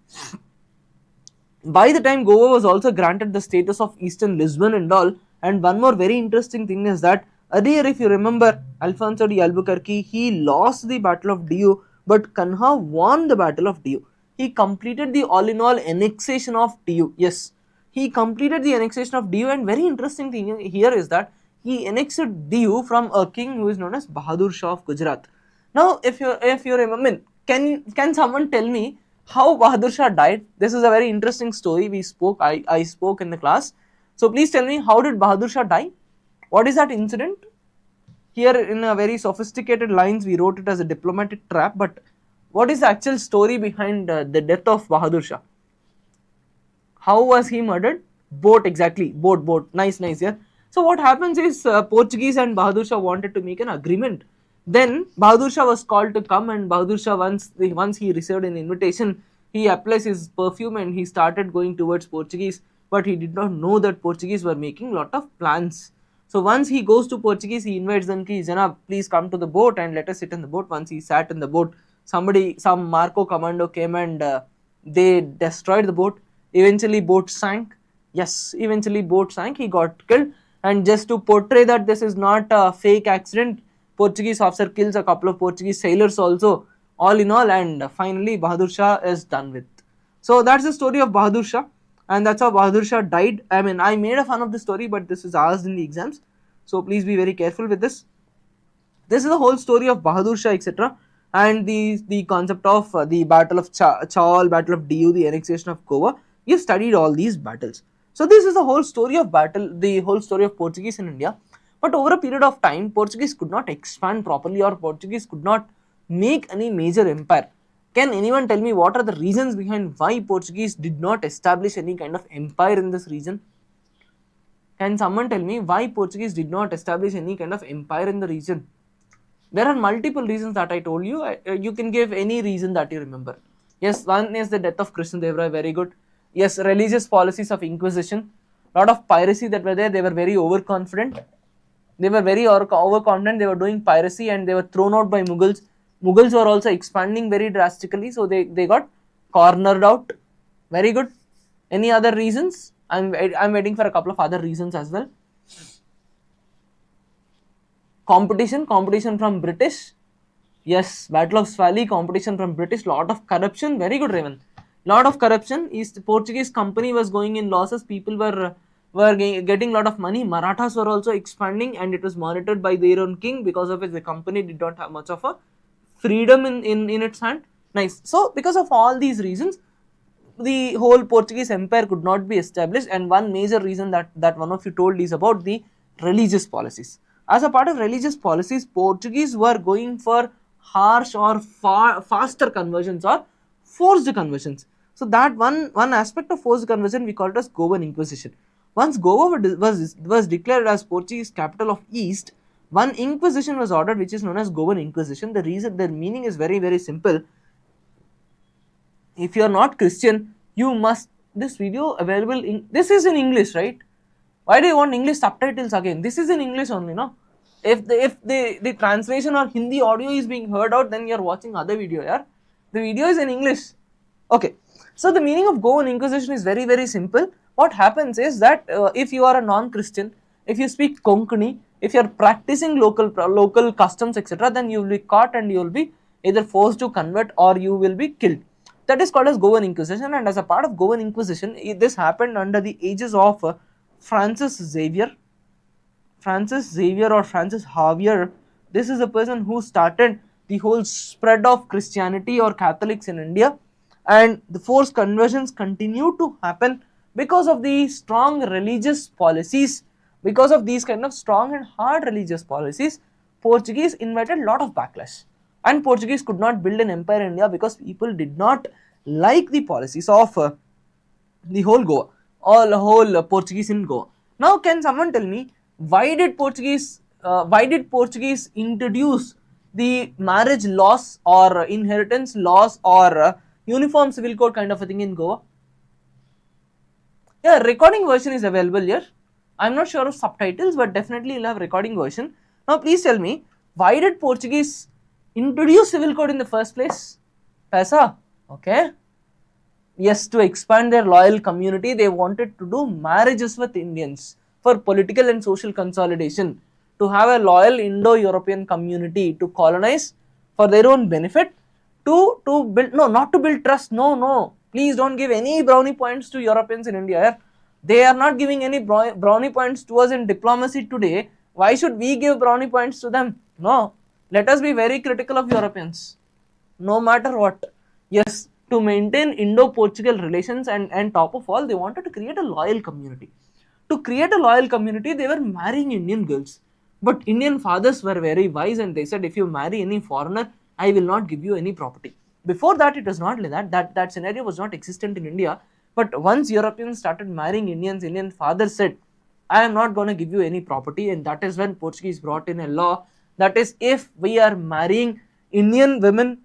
Speaker 1: Goa was also granted the status of Eastern Lisbon and all. And one more very interesting thing is that earlier, if you remember, Alfonso de Albuquerque, he lost the Battle of Diu, but Kanha won the Battle of Diu. He completed the all in all annexation of Diu. Yes, he completed the annexation of Diu, and very interesting thing here is that he annexed Diu from a king who is known as Bahadur Shah of Gujarat. Now, if you remember, can someone tell me how Bahadur Shah died? This is a very interesting story. I spoke in the class. So please tell me, how did Bahadur Shah die? What is that incident? Here in a very sophisticated lines we wrote it as a diplomatic trap, but what is the actual story behind the death of Bahadur Shah? How was he murdered? Boat, exactly. Boat. Nice, yeah. So what happens is Portuguese and Bahadur Shah wanted to make an agreement. Then Bahadur Shah was called to come, and Bahadur Shah, once he received an invitation, he applies his perfume and he started going towards Portuguese, but he did not know that Portuguese were making lot of plans. So once he goes to Portuguese, he invites them, ki Janab, please come to the boat and let us sit in the boat. Once he sat in the boat, some Marco commando came and they destroyed the boat. Eventually boat sank. Yes, eventually boat sank. He got killed. And just to portray that this is not a fake accident, Portuguese officer kills a couple of Portuguese sailors also, all in all, and finally Bahadur Shah is done with. So that's the story of Bahadur Shah, and that's how Bahadur Shah died. I mean, I made a fun of the story, but this is asked in the exams, so please be very careful with this. This is the whole story of Bahadur Shah, etc. And the concept of the Battle of Chaul, Battle of Diu, the annexation of Goa. We have studied all these battles. So this is the whole story of the whole story of Portuguese in India. But over a period of time, Portuguese could not expand properly, or Portuguese could not make any major empire. Can anyone tell me what are the reasons behind why Portuguese did not establish any kind of empire in this region? Can someone tell me why Portuguese did not establish any kind of empire in the region? There are multiple reasons that I told you. You can give any reason that you remember. Yes, one is the death of Krishnadev, very good. Yes, religious policies of Inquisition. Lot of piracy that were there. They were very overconfident. They were very overconfident. They were doing piracy and they were thrown out by Mughals. Mughals were also expanding very drastically, so they got cornered out. Very good. Any other reasons? I'm waiting for a couple of other reasons as well. Competition from British. Yes, Battle of Swally, competition from British, lot of corruption. Very good, Raven. Lot of corruption. East Portuguese company was going in losses. People were getting lot of money. Marathas were also expanding, and it was monitored by their own king. Because of it, the company did not have much of a freedom in its hand. Nice. So because of all these reasons, the whole Portuguese empire could not be established, and one major reason that one of you told is about the religious policies. As a part of religious policies, Portuguese were going for harsh or faster conversions or forced conversions. So that one aspect of forced conversion, we call it as Goan Inquisition. Once Goa was declared as Portuguese capital of East, one inquisition was ordered, which is known as Goan Inquisition. The meaning is very simple. If you are not Christian, you must, this video available in, this is in English, right? Why do you want English subtitles again? This is in English only, no? If the translation or Hindi audio is being heard out, then you are watching other video, yeah? The video is in English. Okay. So the meaning of Goan Inquisition is very simple. What happens is that if you are a non-Christian, if you speak Konkani, if you are practicing local customs, etc., then you will be caught and you will be either forced to convert or you will be killed. That is called as Goan Inquisition, and as a part of Goan Inquisition, this happened under the aegis of Francis Xavier or Francis Xavier. This is a person who started the whole spread of Christianity or Catholics in India, and the forced conversions continue to happen because of the strong religious policies. Because of these kind of strong and hard religious policies, Portuguese invited a lot of backlash, and Portuguese could not build an empire in India because people did not like the policies of the whole Goa, whole Portuguese in Goa. Now, can someone tell me why did Portuguese introduce the marriage laws or inheritance laws or uniform civil code kind of a thing in Goa? Yeah, recording version is available here. I'm not sure of subtitles, but definitely you'll have recording version. Now, please tell me, why did Portuguese introduce civil code in the first place? Paisa, okay. Yes, to expand their loyal community, they wanted to do marriages with Indians for political and social consolidation, to have a loyal Indo-European community, to colonize for their own benefit, to build, no, not to build trust, no, please don't give any brownie points to Europeans in India. They are not giving any brownie points to us in diplomacy today. Why should we give brownie points to them? No, let us be very critical of Europeans, no matter what. Yes, to maintain Indo-Portugal relations, and top of all, they wanted to create a loyal community. To create a loyal community, they were marrying Indian girls. But Indian fathers were very wise, and they said, if you marry any foreigner, I will not give you any property. Before that, it was not like that. That scenario was not existent in India. But once Europeans started marrying Indians, Indian fathers said, I am not going to give you any property. And that is when Portuguese brought in a law that is, if we are marrying Indian women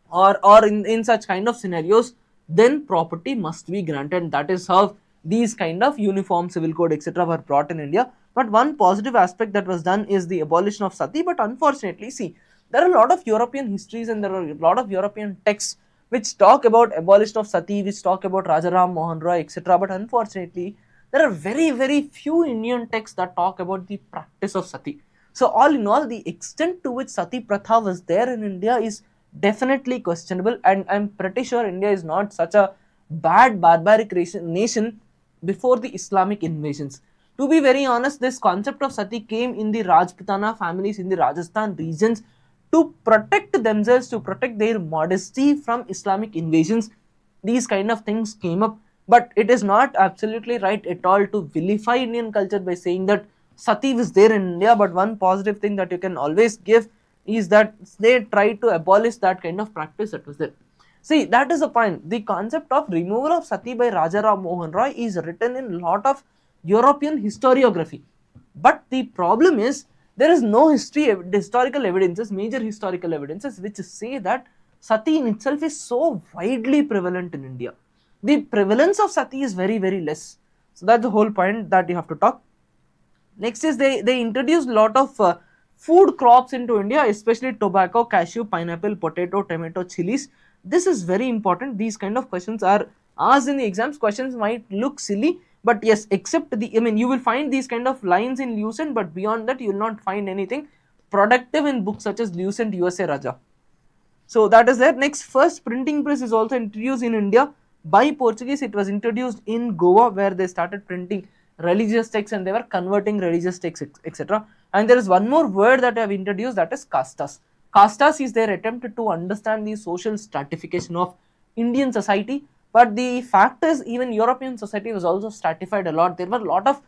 Speaker 1: or in such kind of scenarios, then property must be granted. That is how these kind of uniform civil code, etc., were brought in India. But one positive aspect that was done is the abolition of sati. But unfortunately, see, there are a lot of European histories and there are a lot of European texts which talk about abolition of sati, which talk about Rajaram Mohan Roy, etc. But unfortunately, there are very few Indian texts that talk about the practice of sati. So all in all, the extent to which sati pratha was there in India is definitely questionable, and I'm pretty sure India is not such a bad barbaric nation before the Islamic invasions. To be very honest, this concept of sati came in the Rajputana families in the Rajasthan regions to protect themselves, to protect their modesty from Islamic invasions. These kind of things came up, but it is not absolutely right at all to vilify Indian culture by saying that sati was there in India. But one positive thing that you can always give is that they tried to abolish that kind of practice that was there. See, that is the point. The concept of removal of sati by Rajaram Mohan Roy is written in a lot of European historiography. But the problem is, there is no historical evidences, major historical evidences, which say that sati in itself is so widely prevalent in India. The prevalence of sati is very less. So that's the whole point that you have to talk. Next is they introduced a lot of food crops into India, especially tobacco, cashew, pineapple, potato, tomato, chilies. This is very important. These kind of questions are asked in the exams, questions might look silly, but yes, except the, I mean, you will find these kind of lines in Lucent, but beyond that, you will not find anything productive in books such as Lucent USA Raja. So that is there. Next, first printing press is also introduced in India by Portuguese. It was introduced in Goa, where they started printing religious texts and they were converting religious texts, etc. And there is one more word that I have introduced, that is castas. Castas is their attempt to understand the social stratification of Indian society. But the fact is, even European society was also stratified a lot. There were a lot of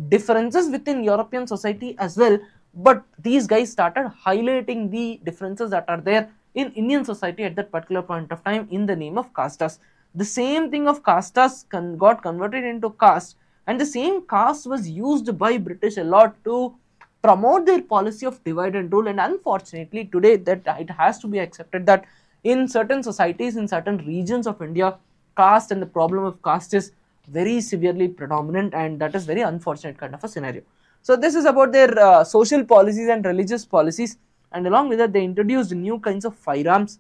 Speaker 1: differences within European society as well. But these guys started highlighting the differences that are there in Indian society at that particular point of time in the name of castas. The same thing of castas got converted into caste, and the same caste was used by British a lot to promote their policy of divide and rule. And unfortunately today, that it has to be accepted that in certain societies, in certain regions of India, caste and the problem of caste is very severely predominant, and that is very unfortunate kind of a scenario. So this is about their social policies and religious policies, and along with that they introduced new kinds of firearms,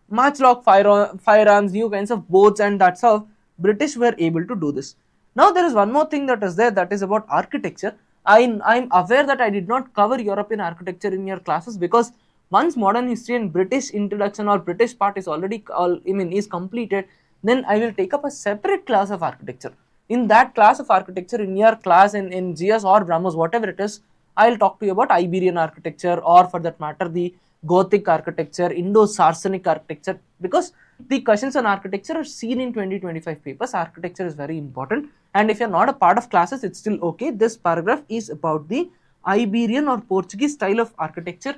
Speaker 1: matchlock firearms, new kinds of boats, and that's how British were able to do this. Now there is one more thing that is there, that is about architecture. I'm aware that I did not cover European architecture in your classes, because once modern history and British introduction or British part is already is completed, then I will take up a separate class of architecture. In that class of architecture, in your class in GS or Brahmos, whatever it is, I'll talk to you about Iberian architecture, or for that matter the Gothic architecture, Indo-Saracenic architecture, because the questions on architecture are seen in 2025 papers. Architecture is very important, and if you're not a part of classes, it's still okay. This paragraph is about the Iberian or Portuguese style of architecture.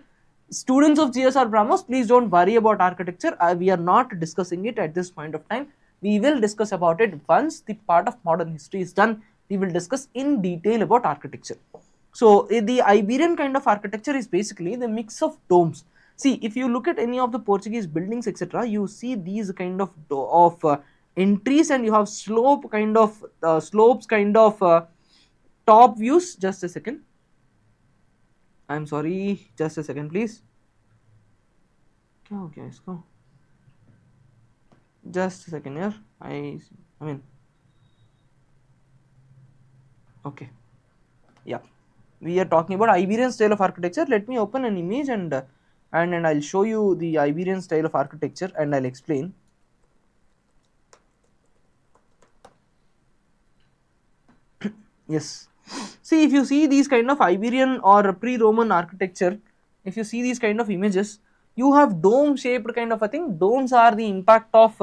Speaker 1: Students of GS or Brahmos, please don't worry about architecture. We are not discussing it at this point of time. We will discuss about it once the part of modern history is done. We will discuss in detail about architecture. So the Iberian kind of architecture is basically the mix of domes. See, if you look at any of the Portuguese buildings, etc., you see these kind of entries, and you have slopes kind of top views. Just a second. I'm sorry, just a second, please. Okay, let's go. Just a second here. Okay, yeah. We are talking about Iberian style of architecture. Let me open an image and I'll show you the Iberian style of architecture and I'll explain. Yes. See, if you see these kind of Iberian or pre-Roman architecture, if you see these kind of images, you have dome shaped kind of a thing. Domes are the impact of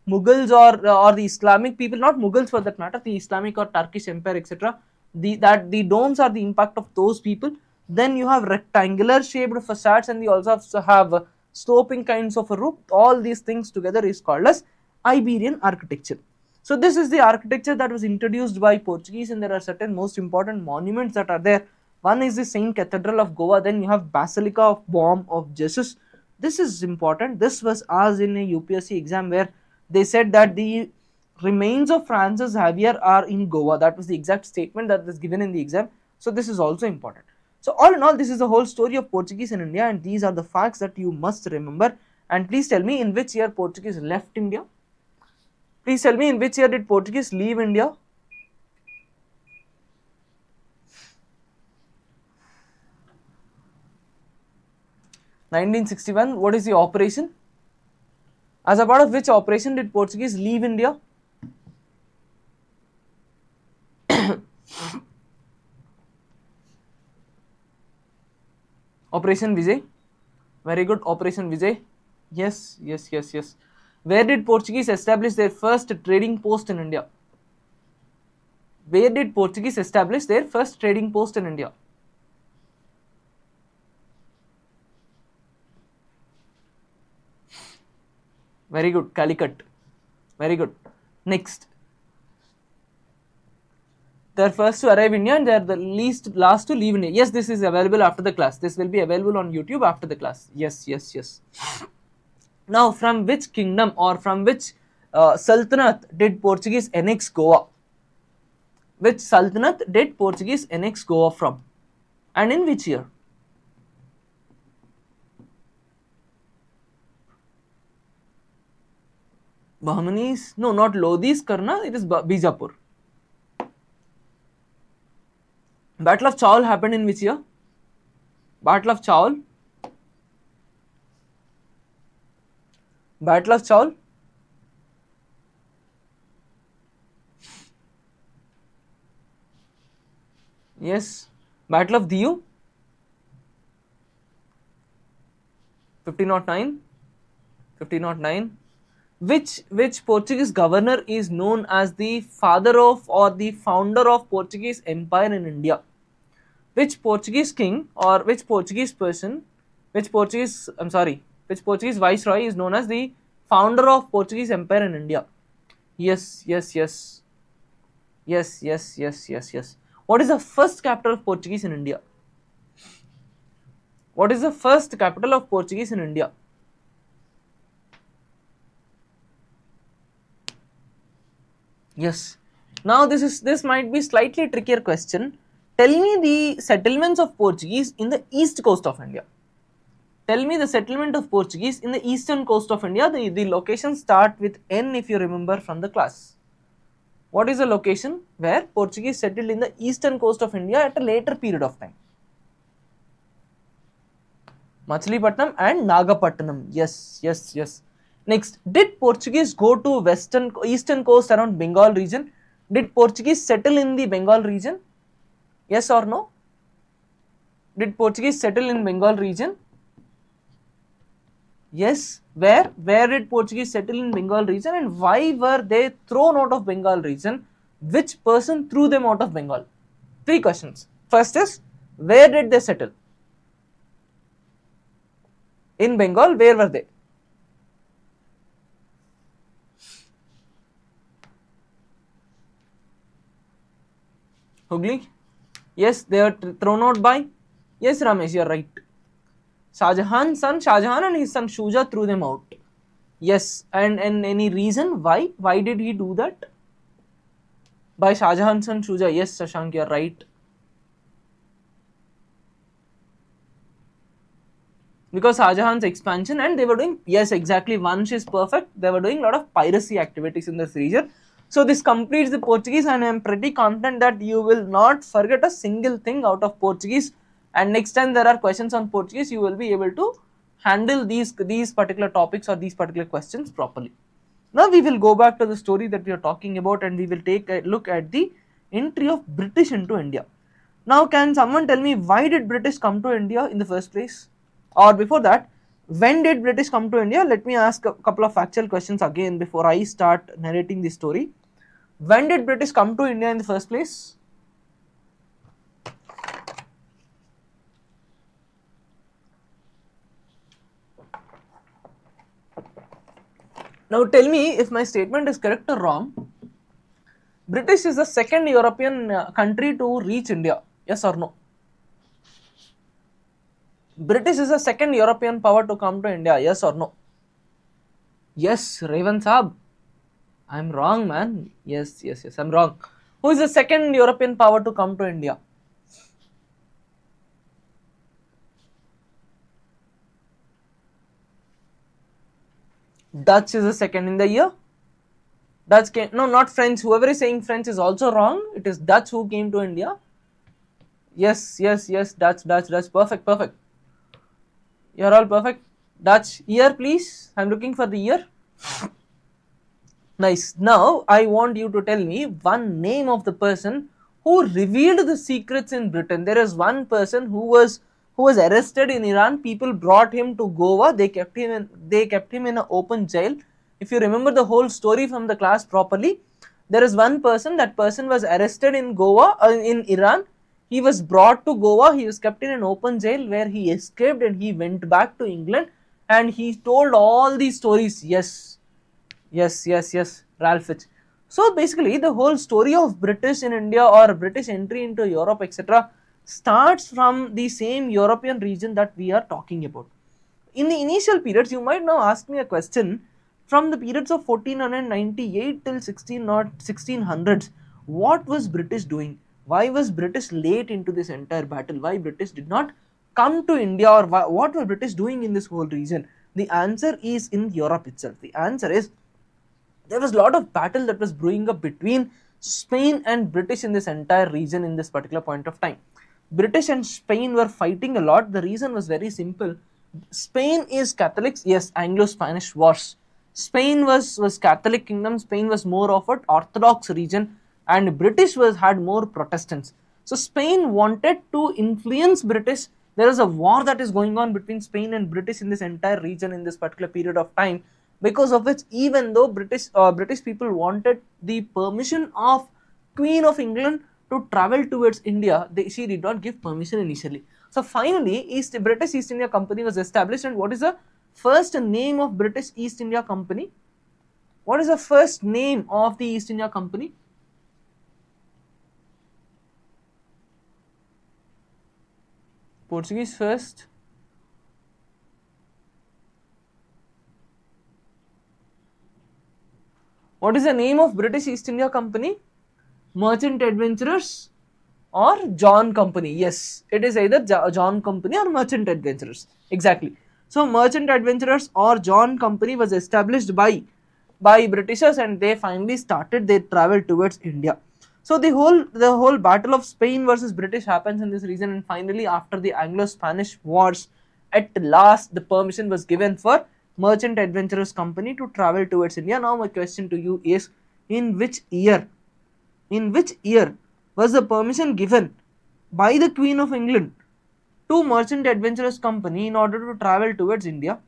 Speaker 1: Mughals or the Islamic people, not Mughals for that matter, the Islamic or Turkish Empire, etc. The domes are the impact of those people. Then you have rectangular shaped facades, and you also have sloping kinds of a roof. All these things together is called as Iberian architecture. So this is the architecture that was introduced by Portuguese, and there are certain most important monuments that are there. One is the Saint Cathedral of Goa. Then you have Basilica of Bom of Jesus. This is important. This was asked in a UPSC exam, where they said that the remains of Francis Xavier are in Goa. That was the exact statement that was given in the exam. So this is also important. So all in all, this is the whole story of Portuguese in India, and these are the facts that you must remember. And please tell me, in which year Portuguese left India? Please tell me, in which year did Portuguese leave India? (1961). What is the operation? As a part of which operation did Portuguese leave India? Operation Vijay. Very good. Operation Vijay. Yes. Where did Portuguese establish their first trading post in India? Where did Portuguese establish their first trading post in India? Very good. Calicut. Very good. Next. They are first to arrive in India, and they are the last to leave India. Yes, this is available after the class. This will be available on YouTube after the class. Yes. Now, from which kingdom or from which Sultanate did Portuguese annex Goa? Which Sultanate did Portuguese annex Goa from? And in which year? Bahmanis, no, not Lodhi's Karna, it is Bijapur. Battle of Chaul happened in which year? Battle of Chaul. Battle of Chaul. Yes. Battle of Diu. 1509. 1509. Which Portuguese governor is known as the father of or the founder of Portuguese Empire in India? Which Portuguese king or which Portuguese person, which Portuguese viceroy is known as the founder of Portuguese Empire in India? Yes. What is the first capital of Portuguese in India? What is the first capital of Portuguese in India? Yes. Now this might be slightly trickier question. Tell me the settlements of Portuguese in the east coast of India. Tell me the settlement of Portuguese in the eastern coast of India. The locations start with N if you remember from the class. What is the location where Portuguese settled in the eastern coast of India at a later period of time? Machilipatnam and Nagapattinam. Yes. Next, did Portuguese go to eastern coast around Bengal region? Did Portuguese settle in the Bengal region? Yes or no? Did Portuguese settle in Bengal region? Yes. Where did Portuguese settle in Bengal region and why were they thrown out of Bengal region? Which person threw them out of Bengal? 3 questions. First is, where did they settle? In Bengal, where were they? Hooghly? Yes, they were thrown out by? Yes, Ramesh, you are right. Shah Jahan and his son Shuja threw them out. Yes, and any reason why? Why did he do that? By Shah Jahan's son Shuja. Yes, Shashank, you are right. Because Shah Jahan's expansion and they were doing, yes, exactly, Vansh is perfect. They were doing a lot of piracy activities in this region. So this completes the Portuguese and I am pretty confident that you will not forget a single thing out of Portuguese, and next time there are questions on Portuguese you will be able to handle these particular topics or these particular questions properly. Now we will go back to the story that we are talking about and we will take a look at the entry of British into India. Now can someone tell me why did British come to India in the first place? Or before that, when did British come to India? Let me ask a couple of factual questions again before I start narrating the story. When did British come to India in the first place? Now tell me if my statement is correct or wrong. British is the second European country to reach India. Yes or no? British is the second European power to come to India. Yes or no? Yes, Raven Saab. I'm wrong, man. Yes, I'm wrong. Who is the second European power to come to India? Dutch is the second in the year. Dutch came, no, not French. Whoever is saying French is also wrong. It is Dutch who came to India. Yes, Dutch. Perfect. You're all perfect. Dutch. Year, please. I'm looking for the year. Nice. Now, I want you to tell me one name of the person who revealed the secrets in Britain. There is one person who was arrested in Iran. People brought him to Goa. They kept him in an open jail. If you remember the whole story from the class properly, there is one person. That person was arrested in Goa, in Iran. He was brought to Goa. He was kept in an open jail where he escaped and he went back to England and he told all these stories. Yes, Ralph Fitch. So basically the whole story of British in India or British entry into Europe, etc. starts from the same European region that we are talking about. In the initial periods, you might now ask me a question, from the periods of 1498 till 1600s, what was British doing? Why was British late into this entire battle? Why British did not come to India, or what were British doing in this whole region? The answer is in Europe itself. The answer is there was a lot of battle that was brewing up between Spain and British in this entire region in this particular point of time. British and Spain were fighting a lot. The reason was very simple. Spain is Catholics, yes, Anglo-Spanish wars. Spain was Catholic kingdom, Spain was more of an Orthodox region, and British had more Protestants. So Spain wanted to influence British. There is a war that is going on between Spain and British in this entire region in this particular period of time, because of which, even though British people wanted the permission of Queen of England to travel towards India, she did not give permission initially. So finally, British East India Company was established. And what is the first name of British East India Company? What is the first name of the East India Company? Portuguese first. What is the name of British East India Company? Merchant Adventurers or John Company? Yes, it is either John Company or Merchant Adventurers. Exactly. So Merchant Adventurers or John Company was established by Britishers, and they finally started their travel towards India. So the whole battle of Spain versus British happens in this region, and finally after the Anglo-Spanish wars, at last the permission was given for Merchant Adventurers Company to travel towards India. Now my question to you is, in which year was the permission given by the Queen of England to Merchant Adventurers Company in order to travel towards India?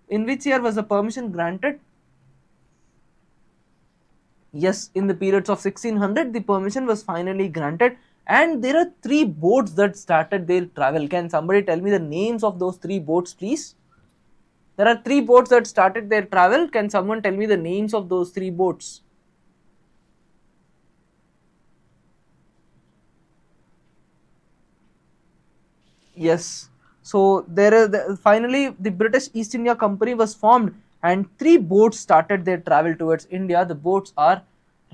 Speaker 1: In which year was the permission granted? Yes, in the periods of 1600, the permission was finally granted, and there are 3 boats that started their travel. Can somebody tell me the names of those 3 boats, please? There are 3 boats that started their travel. Can someone tell me the names of those 3 boats? Yes. So finally the British East India Company was formed, and 3 boats started their travel towards India. The boats are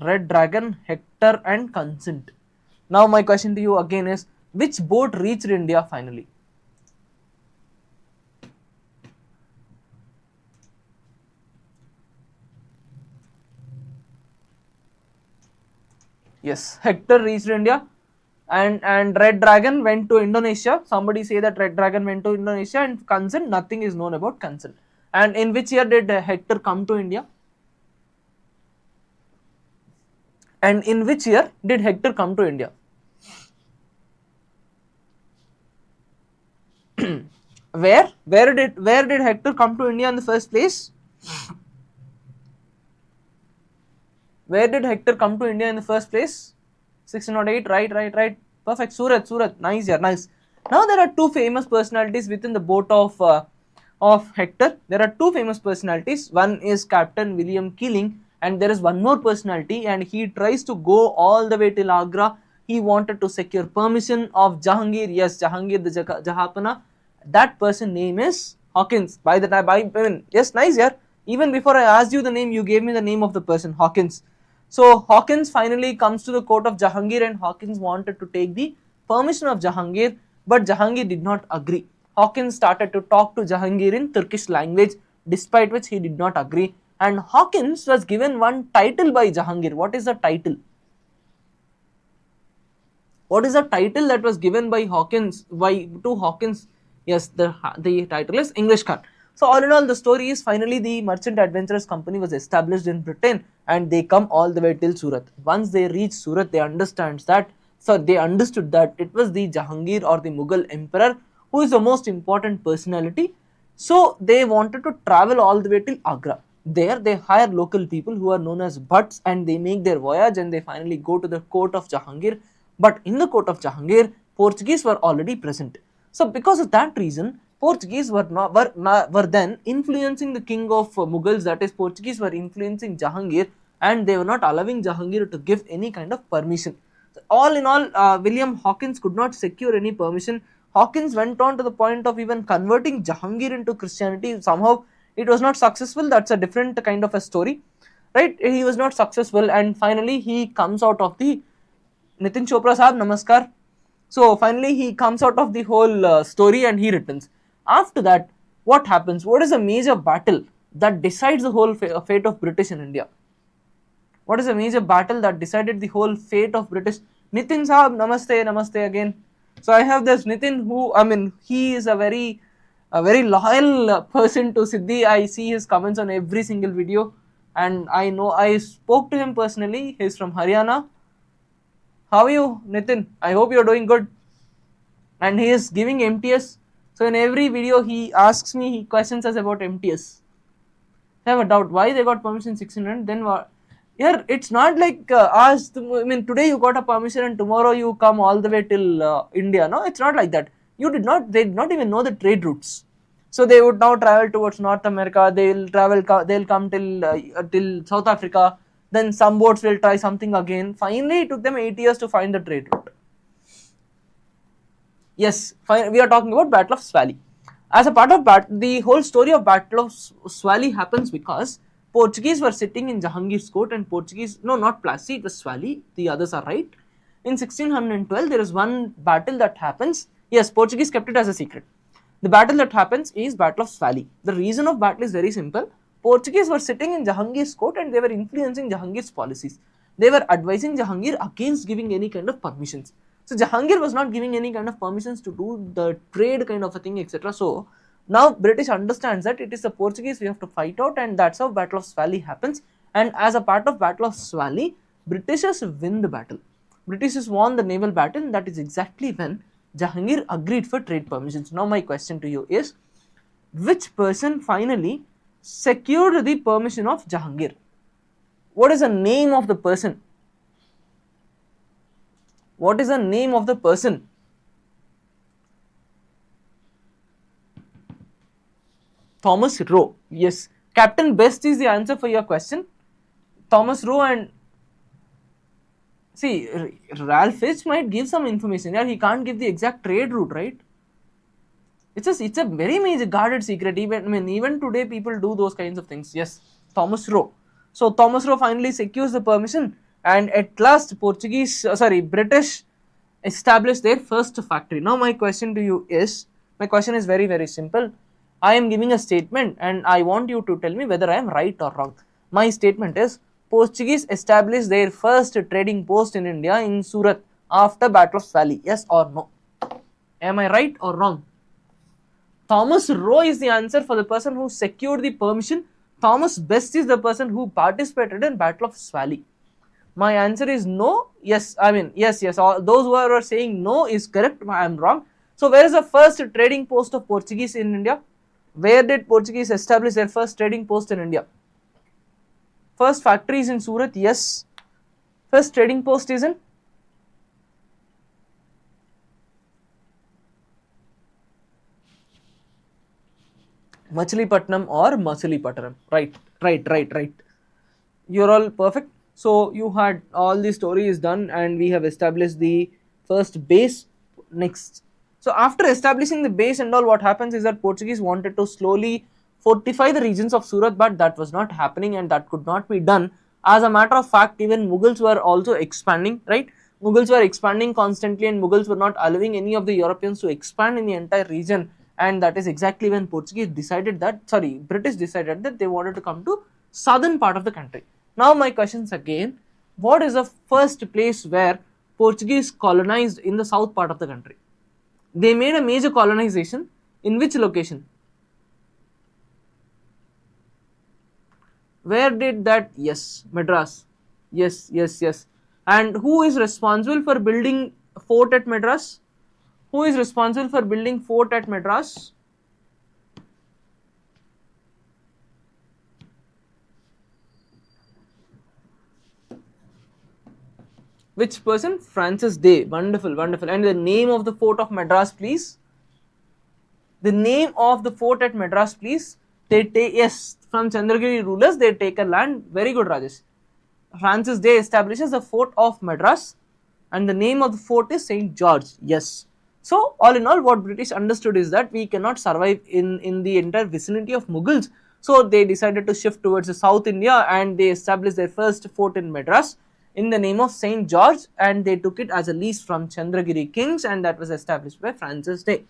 Speaker 1: Red Dragon, Hector and Consent. Now my question to you again is, which boat reached India finally? Yes, Hector reached India, and Red Dragon went to Indonesia. Somebody say that Red Dragon went to Indonesia, and Consent, nothing is known about Consent. And in which year did Hector come to India? And in which year did Hector come to India? Where did Hector come to India in the first place? Where did Hector come to India in the first place? 1608, right. Perfect. Surat. Nice, yeah, nice. Now there are 2 famous personalities within the boat of Hector. There are 2 famous personalities. One is Captain William Keeling, and there is one more personality, and he tries to go all the way till Agra. He wanted to secure permission of Jahangir. Yes, Jahangir the Jahapana. That person name is Hawkins. Yes, nice, yeah. Even before I asked you the name, you gave me the name of the person, Hawkins. So Hawkins finally comes to the court of Jahangir, and Hawkins wanted to take the permission of Jahangir, but Jahangir did not agree. Hawkins started to talk to Jahangir in Turkish language, despite which he did not agree, and Hawkins was given one title by Jahangir. What is the title? What is the title that was given by Hawkins to Hawkins? Yes, the title is English Khan. So all in all, the story is finally the Merchant Adventurers Company was established in Britain, and they come all the way till Surat. Once they reach Surat, they understood that it was the Jahangir or the Mughal emperor who is the most important personality. So they wanted to travel all the way till Agra. There they hire local people who are known as Butts, and they make their voyage, and they finally go to the court of Jahangir. But in the court of Jahangir, Portuguese were already present. So because of that reason, Portuguese were then influencing the king of Mughals, that is Portuguese were influencing Jahangir, and they were not allowing Jahangir to give any kind of permission. So all in all, William Hawkins could not secure any permission. Hawkins went on to the point of even converting Jahangir into Christianity. Somehow it was not successful. That's a different kind of a story, right? He was not successful, and finally he comes out of the Nitin Chopra Sahab, namaskar. So finally he comes out of the whole story, and he returns. After that, what happens? What is a major battle that decides the whole fate of British in India? What is a major battle that decided the whole fate of British? Nitin Saab, namaste, namaste again. So I have this Nitin who, I mean, he is a very loyal person to Siddhi. I see his comments on every single video, and I know I spoke to him personally. He's from Haryana. How are you, Nitin? I hope you're doing good. And he is giving MTS. So in every video he asks me, he questions us about MTS. I have a doubt why they got permission 1600. Then what? Here it's not like I mean, today you got a permission and tomorrow you come all the way till India. No, it's not like that. They did not even know the trade routes. So they would now travel towards North America. They'll come till South Africa. Then some boats will try something again. Finally, it took them 8 years to find the trade route. Yes, we are talking about Battle of Swally. As a part of the whole story of Battle of Swally happens because Portuguese were sitting in Jahangir's court and not Plassey, it was Swally, the others are right. In 1612, there is one battle that happens. Yes, Portuguese kept it as a secret. The battle that happens is Battle of Swally. The reason of battle is very simple. Portuguese were sitting in Jahangir's court and they were influencing Jahangir's policies. They were advising Jahangir against giving any kind of permissions. So Jahangir was not giving any kind of permissions to do the trade kind of a thing, etc. So now British understands that it is the Portuguese we have to fight out, and that's how Battle of Swally happens. And as a part of Battle of Swally, Britishers win the battle. Britishers won the naval battle, and that is exactly when Jahangir agreed for trade permissions. Now my question to you is, which person finally secured the permission of Jahangir? What is the name of the person? What is the name of the person? Thomas Roe. Yes, Captain Best is the answer for your question. Thomas Roe. And see, Ralph Fitch might give some information. Yeah, he can't give the exact trade route, right? It's a very major guarded secret. Even today people do those kinds of things. Yes, Thomas Roe. So Thomas Roe finally secures the permission, and at last British established their first factory. Now my question to you is, my question is very, very simple. I am giving a statement and I want you to tell me whether I am right or wrong. My statement is, Portuguese established their first trading post in India in Surat after Battle of Swally. Yes or no? Am I right or wrong? Thomas Roe is the answer for the person who secured the permission. Thomas Best is the person who participated in Battle of Swally. My answer is no. Yes. All those who are saying no is correct. I am wrong. So where is the first trading post of Portuguese in India? Where did Portuguese establish their first trading post in India? First factory is in Surat. Yes. First trading post is in Machilipatnam or Machilipatnam. Right. You're all perfect. So you had all the story is done and we have established the first base. Next. So after establishing the base and all, what happens is that Portuguese wanted to slowly fortify the regions of Surat, but that was not happening and that could not be done. As a matter of fact, even Mughals were also expanding, right? Mughals were expanding constantly and Mughals were not allowing any of the Europeans to expand in the entire region. And that is exactly when British decided that they wanted to come to southern part of the country. Now my questions again, what is the first place where Portuguese colonized in the south part of the country? They made a major colonization in which location? Where did that? Yes, Madras. Yes. And who is responsible for building a fort at Madras? Who is responsible for building fort at Madras? Which person? Francis Day. Wonderful. And the name of the fort of Madras, please. The name of the fort at Madras, please. They take, yes, from Chandragiri rulers, they take a land. Very good, Rajesh. Francis Day establishes the fort of Madras and the name of the fort is St. George. Yes. So all in all, what British understood is that we cannot survive in the entire vicinity of Mughals. So they decided to shift towards the South India and they established their first fort in Madras in the name of St. George, and they took it as a lease from Chandragiri kings, and that was established by Francis Day.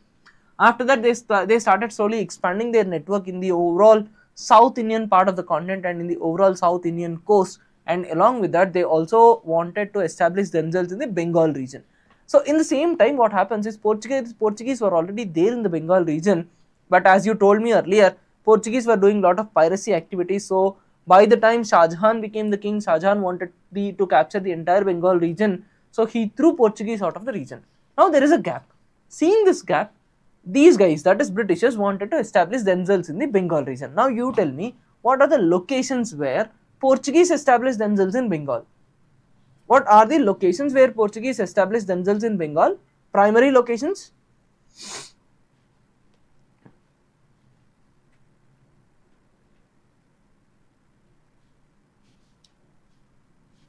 Speaker 1: After that, they started slowly expanding their network in the overall South Indian part of the continent and in the overall South Indian coast, and along with that they also wanted to establish themselves in the Bengal region. So in the same time what happens is Portuguese were already there in the Bengal region, but as you told me earlier, Portuguese were doing lot of piracy activities. So by the time Shah Jahan became the king, Shah Jahan wanted to capture the entire Bengal region, so he threw Portuguese out of the region. Now there is a gap. Seeing this gap, these guys, that is Britishers, wanted to establish themselves in the Bengal region. Now you tell me, what are the locations where Portuguese established themselves in Bengal? What are the locations where Portuguese established themselves in Bengal? Primary locations?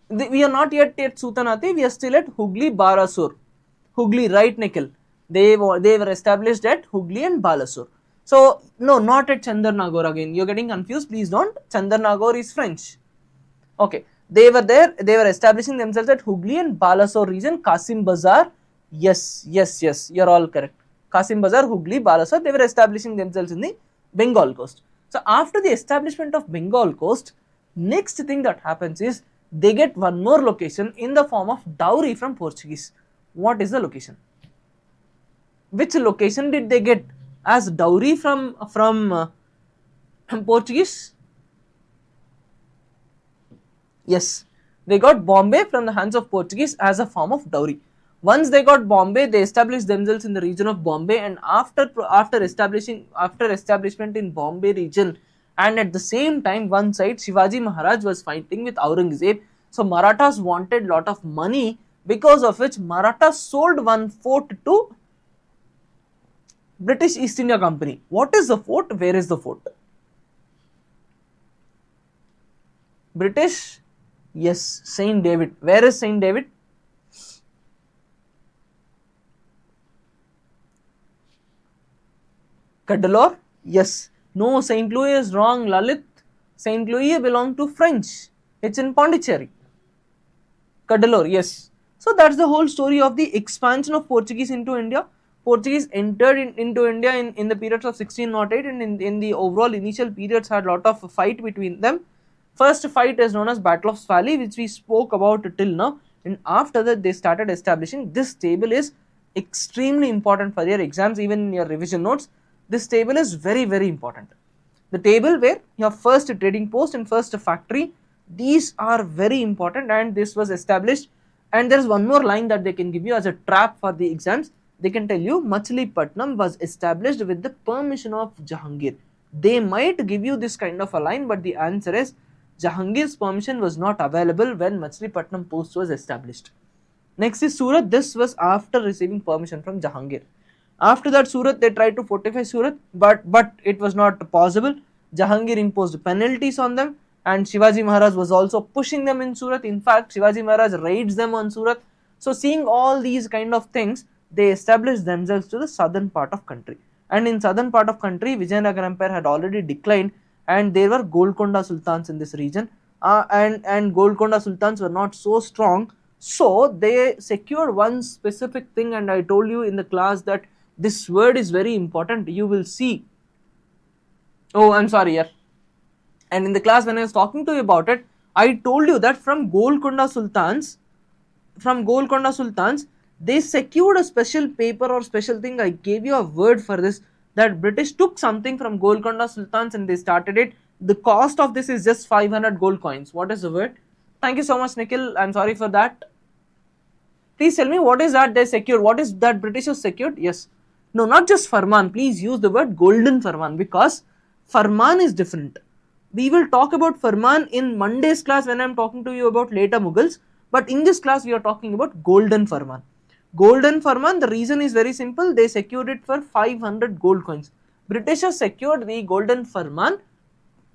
Speaker 1: We are not yet at Sutanate, we are still at Hugli, Balasur. Hugli, right, Nikhil? They were established at Hugli and Balasur. So, no, not at Chandarnagore again. You're getting confused, please don't. Chandarnagore is French. Okay, they were there, they were establishing themselves at Hugli and Balasore region, Kasim Bazar. Yes, you're all correct. Kasim Bazar, Hugli, Balasore, they were establishing themselves in the Bengal coast. So, after the establishment of Bengal coast, next thing that happens is they get one more location in the form of dowry from Portuguese. What is the location? Which location did they get as dowry from Portuguese? Yes, they got Bombay from the hands of Portuguese as a form of dowry. Once they got Bombay, they established themselves in the region of Bombay, and after establishment in Bombay region, and at the same time one side Shivaji Maharaj was fighting with Aurangzeb. So Marathas wanted lot of money, because of which Marathas sold one fort to British East India Company. What is the fort? Where is the fort? British, yes, Saint David. Where is Saint David? Cuddalore? Yes. No, Saint Louis is wrong, Lalit. Saint Louis belongs to French. It's in Pondicherry. Cuddalore, yes. So that's the whole story of the expansion of Portuguese into India. Portuguese entered into India in the periods of 1608, and in the overall initial periods had lot of fight between them. First fight is known as Battle of Swally, which we spoke about till now, and after that they started establishing. This table is extremely important for your exams, even in your revision notes. This table is very important. The table where your first trading post and first factory, these are very important, and this was established. And there is one more line that they can give you as a trap for the exams. They can tell you Machilipatnam was established with the permission of Jahangir. They might give you this kind of a line, but the answer is Jahangir's permission was not available when Machilipatnam post was established. Next is Surat. This was after receiving permission from Jahangir. After that, Surat, they tried to fortify Surat, but it was not possible. Jahangir imposed penalties on them, and Shivaji Maharaj was also pushing them in Surat. In fact, Shivaji Maharaj raids them on Surat. So seeing all these kind of things, they established themselves to the southern part of country. And in southern part of country, Vijayanagara Empire had already declined, and there were Golconda Sultans in this region. And Golconda Sultans were not so strong. So they secured one specific thing, and I told you in the class that this word is very important. You will see. Oh, I'm sorry, yeah. And in the class when I was talking to you about it, I told you that from Golconda Sultans, they secured a special paper or special thing. I gave you a word for this, that British took something from Golconda Sultans and they started it. The cost of this is just 500 gold coins. What is the word? Thank you so much, Nikhil. I'm sorry for that. Please tell me, what is that they secured? What is that British has secured? Yes. No, not just Farman. Please use the word golden Farman, because Farman is different. We will talk about Farman in Monday's class when I am talking to you about later Mughals. But in this class, we are talking about golden Farman. Golden Farman, the reason is very simple. They secured it for 500 gold coins. Britishers secured the golden Farman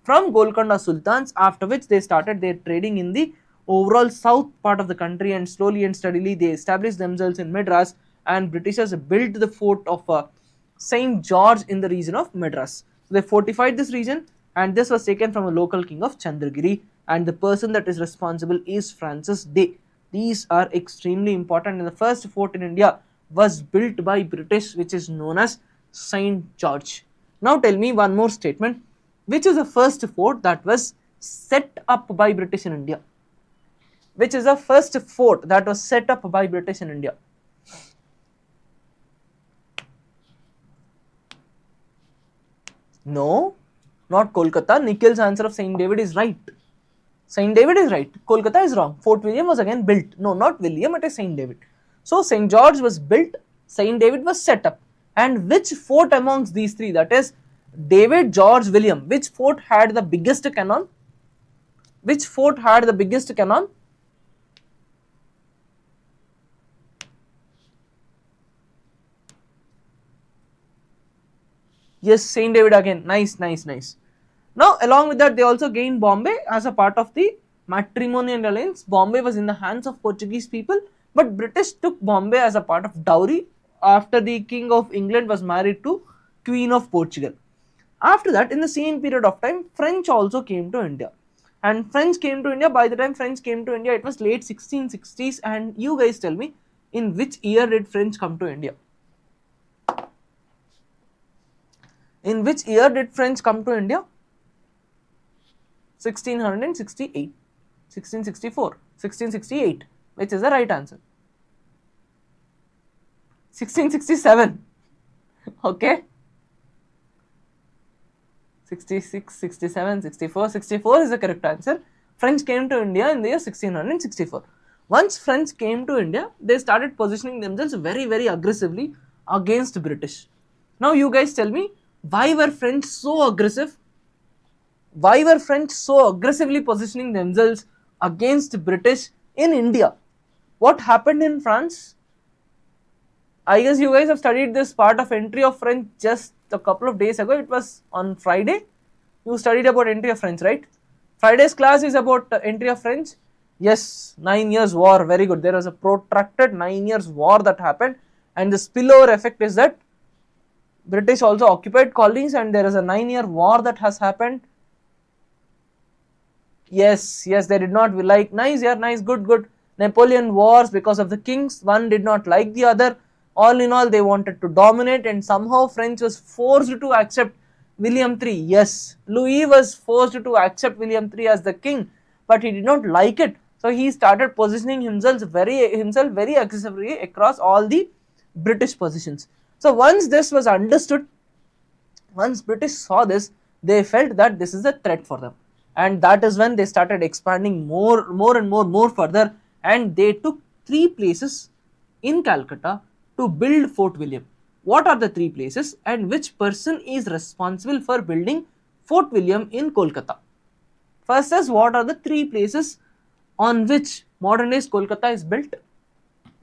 Speaker 1: from Golconda Sultans, after which they started their trading in the overall south part of the country, and slowly and steadily they established themselves in Madras, and Britishers built the fort of St. George in the region of Madras. So they fortified this region, and this was taken from a local king of Chandragiri, and the person that is responsible is Francis Day. These are extremely important, and the first fort in India was built by British, which is known as St. George. Now tell me one more statement. Which is the first fort that was set up by British in India? Which is the first fort that was set up by British in India? No, not Kolkata. Nikhil's answer of St. David is right. St. David is right. Kolkata is wrong. Fort William was again built. No, not William, it is St. David. So St. George was built, St. David was set up. And which fort amongst these three, that is David, George, William, which fort had the biggest cannon? Which fort had the biggest cannon? Yes, St. David again. Nice, nice, nice. Now, along with that, they also gained Bombay as a part of the matrimonial alliance. Bombay was in the hands of Portuguese people, but British took Bombay as a part of dowry after the King of England was married to Queen of Portugal. After that, in the same period of time, French also came to India. And French came to India. By the time French came to India, it was late 1660s. And you guys tell me, in which year did French come to India? In which year did French come to India? 1668, 1664, 1668, which is the right answer. 1667, okay. 66, 67, 64, 64 is the correct answer. French came to India in the year 1664. Once French came to India, they started positioning themselves very, very aggressively against British. Now you guys tell me, why were French so aggressive? Why were French so aggressively positioning themselves against British in India? What happened in France? I guess you guys have studied this part of entry of French just a couple of days ago. It was on Friday. You studied about entry of French, right? Friday's class is about entry of French. Yes, 9 years war. Very good. There was a protracted 9 years war that happened, and the spillover effect is that British also occupied colonies, and there is a 9-year war that has happened. Yes, yes, they did not like. Nice, yeah, nice, good, good. Napoleon wars because of the kings. One did not like the other. All in all, they wanted to dominate, and somehow French was forced to accept William III. Yes, Louis was forced to accept William III as the king, but he did not like it. So he started positioning himself very aggressively across all the British positions. So once this was understood, once British saw this, they felt that this is a threat for them, and that is when they started expanding more further, and they took 3 places in Calcutta to build Fort William. What are the 3 places, and which person is responsible for building Fort William in Kolkata? First is, what are the 3 places on which modern day Kolkata is built?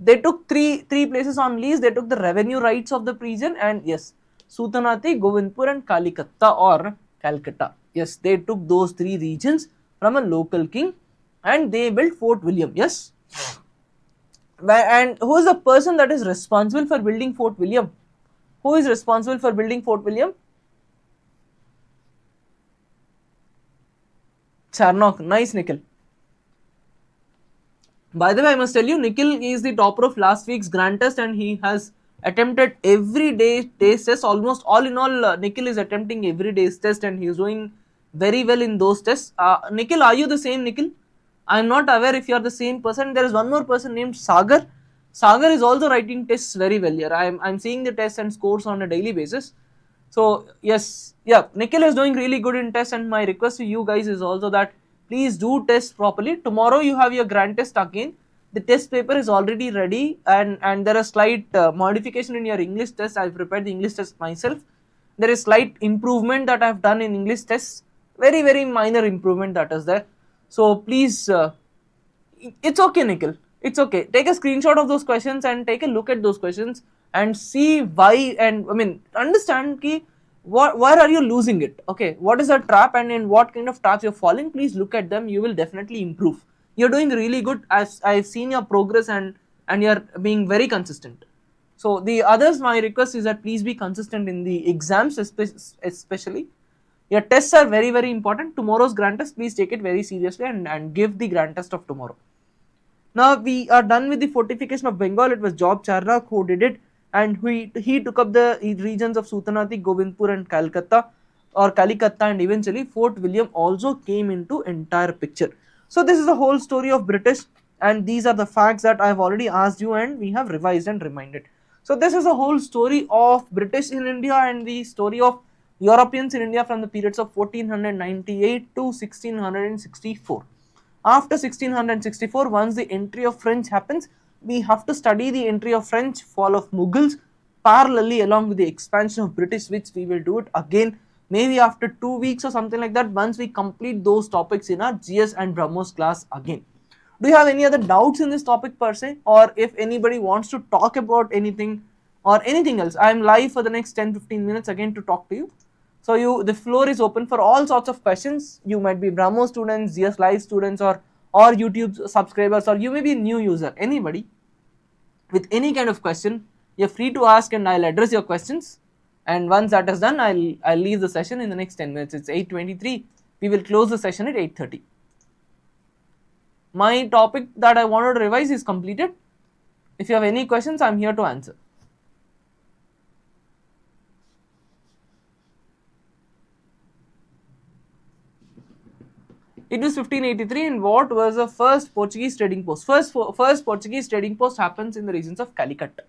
Speaker 1: They took three places on lease. They took the revenue rights of the region, and yes, Sultanate, Govindpur and Kalikata or Calcutta. Yes, they took those 3 regions from a local king, and they built Fort William. Yes. And who is the person that is responsible for building Fort William? Who is responsible for building Fort William? Charnock. Nice, Nikhil. By the way, I must tell you, Nikhil is the topper of last week's grand test, and he has attempted every day's test. Almost all in all, Nikhil is attempting every day's test, and he is doing very well in those tests. Nikhil, are you the same Nikhil? I am not aware if you are the same person. There is one more person named Sagar. Sagar is also writing tests very well here. I am seeing the tests and scores on a daily basis. So yes, yeah, Nikhil is doing really good in tests, and my request to you guys is also that please do test properly. Tomorrow you have your grand test again. The test paper is already ready, and there is slight modification in your English test. I have prepared the English test myself. There is slight improvement that I have done in English tests. Very minor improvement that is there. So please, it's okay, Nikhil. It's okay. Take a screenshot of those questions and take a look at those questions and see why, and I mean, understand ki why are you losing it? Okay, what is the trap and in what kind of traps you're falling? Please look at them. You will definitely improve. You're doing really good. I've seen your progress, and you're being very consistent. So the others, my request is that please be consistent in the exams, especially. Your tests are very important. Tomorrow's grand test, please take it very seriously and give the grand test of tomorrow. Now we are done with the fortification of Bengal. It was Job Charnock who did it, and he took up the regions of Sultanate, Govindpur and Calcutta or Kalikata, and eventually Fort William also came into entire picture. So this is the whole story of British. and these are the facts that I have already asked you and we have revised and reminded. So this is a whole story of British in India and the story of Europeans in India from the periods of 1498 to 1664. After 1664, once the entry of French happens, we have to study the entry of French, fall of Mughals, parallelly along with the expansion of British, which we will do it again maybe after 2 weeks or something like that, once we complete those topics in our GS and BrahMos class again. Do you have any other doubts in this topic per se, or if anybody wants to talk about anything or anything else? I am live for the next 10-15 minutes again to talk to you. So the floor is open for all sorts of questions. You might be BrahMos students, GS Live students, or YouTube subscribers, or you may be a new user. Anybody with any kind of question, you're free to ask and I'll address your questions. And once that is done, I'll leave the session in the next 10 minutes. It's 8:23. We will close the session at 8:30. My topic that I wanted to revise is completed. If you have any questions, I'm here to answer. It was 1583, and what was the first Portuguese trading post? First Portuguese trading post happens in the regions of Calicut.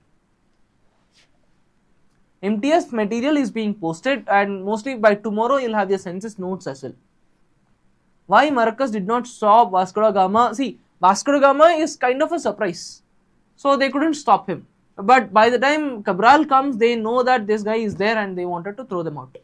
Speaker 1: MTS material is being posted, and mostly by tomorrow you'll have your census notes as well. Why Marcus did not stop Vasco da Gama? See, Vasco da Gama is kind of a surprise, so they couldn't stop him. But by the time Cabral comes, they know that this guy is there and they wanted to throw them out.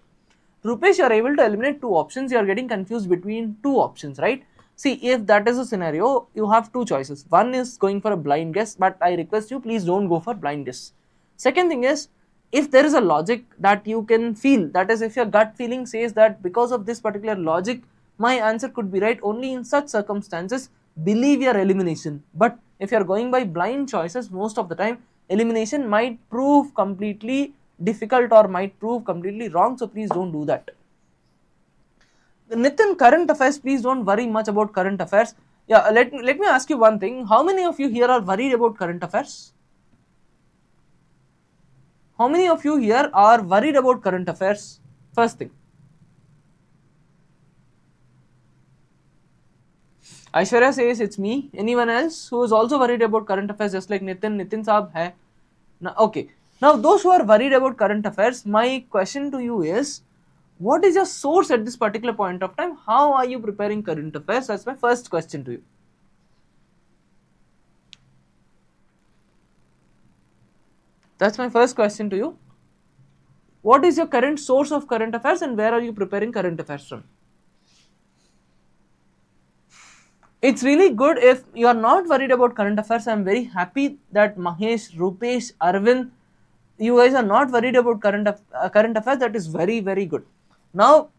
Speaker 1: Rupesh, you are able to eliminate two options. You are getting confused between two options, right? See, if that is a scenario, you have two choices. One is going for a blind guess, but I request you, please don't go for blind guess. Second thing is, if there is a logic that you can feel, that is, if your gut feeling says that because of this particular logic, my answer could be right, only in such circumstances, believe your elimination. But if you are going by blind choices, most of the time, elimination might prove completely difficult or might prove completely wrong, so please don't do that. Nitin, current affairs, please don't worry much about current affairs. Yeah, let me ask you one thing. How many of you here are worried about current affairs? How many of you here are worried about current affairs? First thing. Aishwarya says it's me. Anyone else who is also worried about current affairs just like Nitin? Nitin Saab hai. Now, okay. Now, those who are worried about current affairs, my question to you is, what is your source at this particular point of time? How are you preparing current affairs? That's my first question to you. That's my first question to you. What is your current source of current affairs and where are you preparing current affairs from? It's really good if you are not worried about current affairs. I'm very happy that Mahesh, Rupesh, Arvind, you guys are not worried about current affairs. That is very, very good. Now,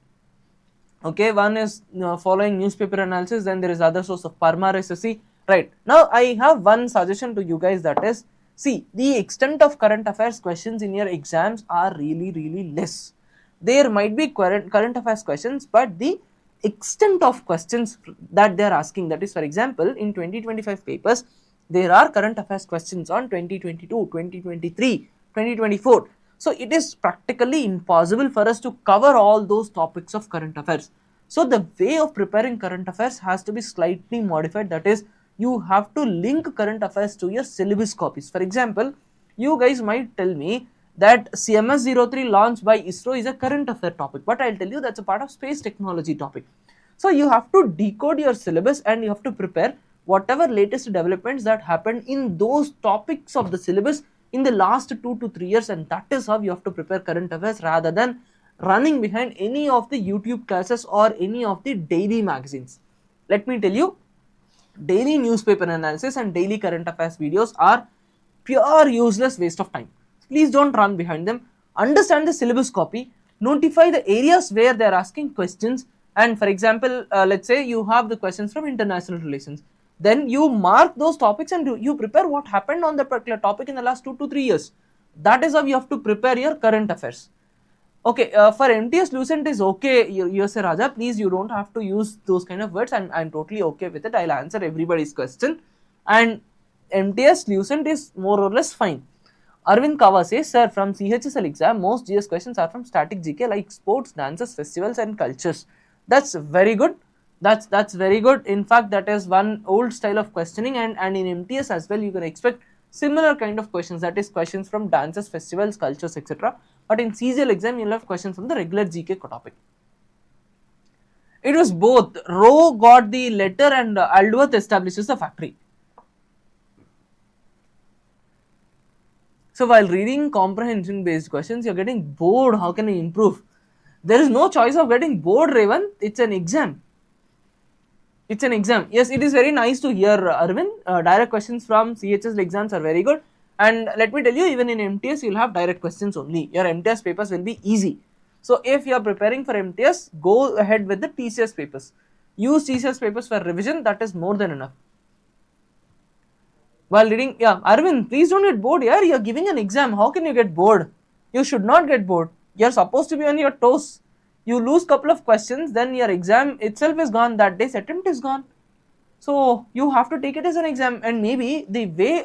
Speaker 1: okay, one is following newspaper analysis, then there is other source of Parmar SSC. Right. Now, I have one suggestion to you guys, that is, see, the extent of current affairs questions in your exams are really, really less. There might be current affairs questions, but the extent of questions that they are asking, that is, for example, in 2025 papers, there are current affairs questions on 2022, 2023, 2024. So, it is practically impossible for us to cover all those topics of current affairs. So, the way of preparing current affairs has to be slightly modified, that is, you have to link current affairs to your syllabus copies. For example, you guys might tell me that CMS-03 launched by ISRO is a current affair topic, but I'll tell you that's a part of space technology topic. So, you have to decode your syllabus and you have to prepare whatever latest developments that happened in those topics of the syllabus in the last 2 to 3 years, and that is how you have to prepare current affairs rather than running behind any of the YouTube classes or any of the daily magazines. Let me tell you, daily newspaper analysis and daily current affairs videos are pure useless waste of time. Please don't run behind them. Understand the syllabus copy, notify the areas where they are asking questions, and for example, let's say you have the questions from international relations. Then you mark those topics and you prepare what happened on that particular topic in the last 2 to 3 years. That is how you have to prepare your current affairs. Okay, for MTS Lucent is okay, you say Raja, please you don't have to use those kind of words. I'm totally okay with it. I'll answer everybody's question. And MTS Lucent is more or less fine. Arvind Kawa says, sir, from CHSL exam, most GS questions are from static GK like sports, dances, festivals and cultures. That's very good. That's very good. In fact, that is one old style of questioning, and in MTS as well, you can expect similar kind of questions. That is questions from dances, festivals, cultures, etc. But in CGL exam, you'll have questions from the regular GK topic. It was both. Rowe got the letter and Aldworth establishes the factory. So while reading comprehension based questions, you're getting bored. How can I improve? There is no choice of getting bored, Raven. It's an exam. It's an exam. Yes, it is very nice to hear, Arvind. Direct questions from CHS exams are very good. And let me tell you, even in MTS, you'll have direct questions only. Your MTS papers will be easy. So if you are preparing for MTS, go ahead with the TCS papers. Use TCS papers for revision. That is more than enough. While reading, yeah, Arvind, please don't get bored. Yeah, you're giving an exam. How can you get bored? You should not get bored. You're supposed to be on your toes. You lose couple of questions, then your exam itself is gone, that day's attempt is gone. So you have to take it as an exam, and maybe the way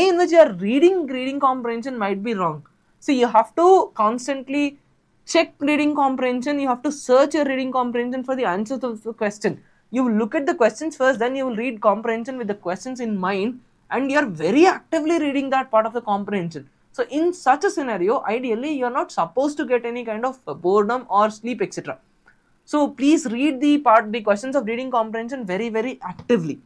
Speaker 1: in which you are reading comprehension might be wrong. So you have to constantly check reading comprehension, you have to search your reading comprehension for the answer to the question. You will look at the questions first, then you will read comprehension with the questions in mind, and you are very actively reading that part of the comprehension. So in such a scenario, ideally you are not supposed to get any kind of boredom or sleep, etc. So please read the questions of reading comprehension very actively.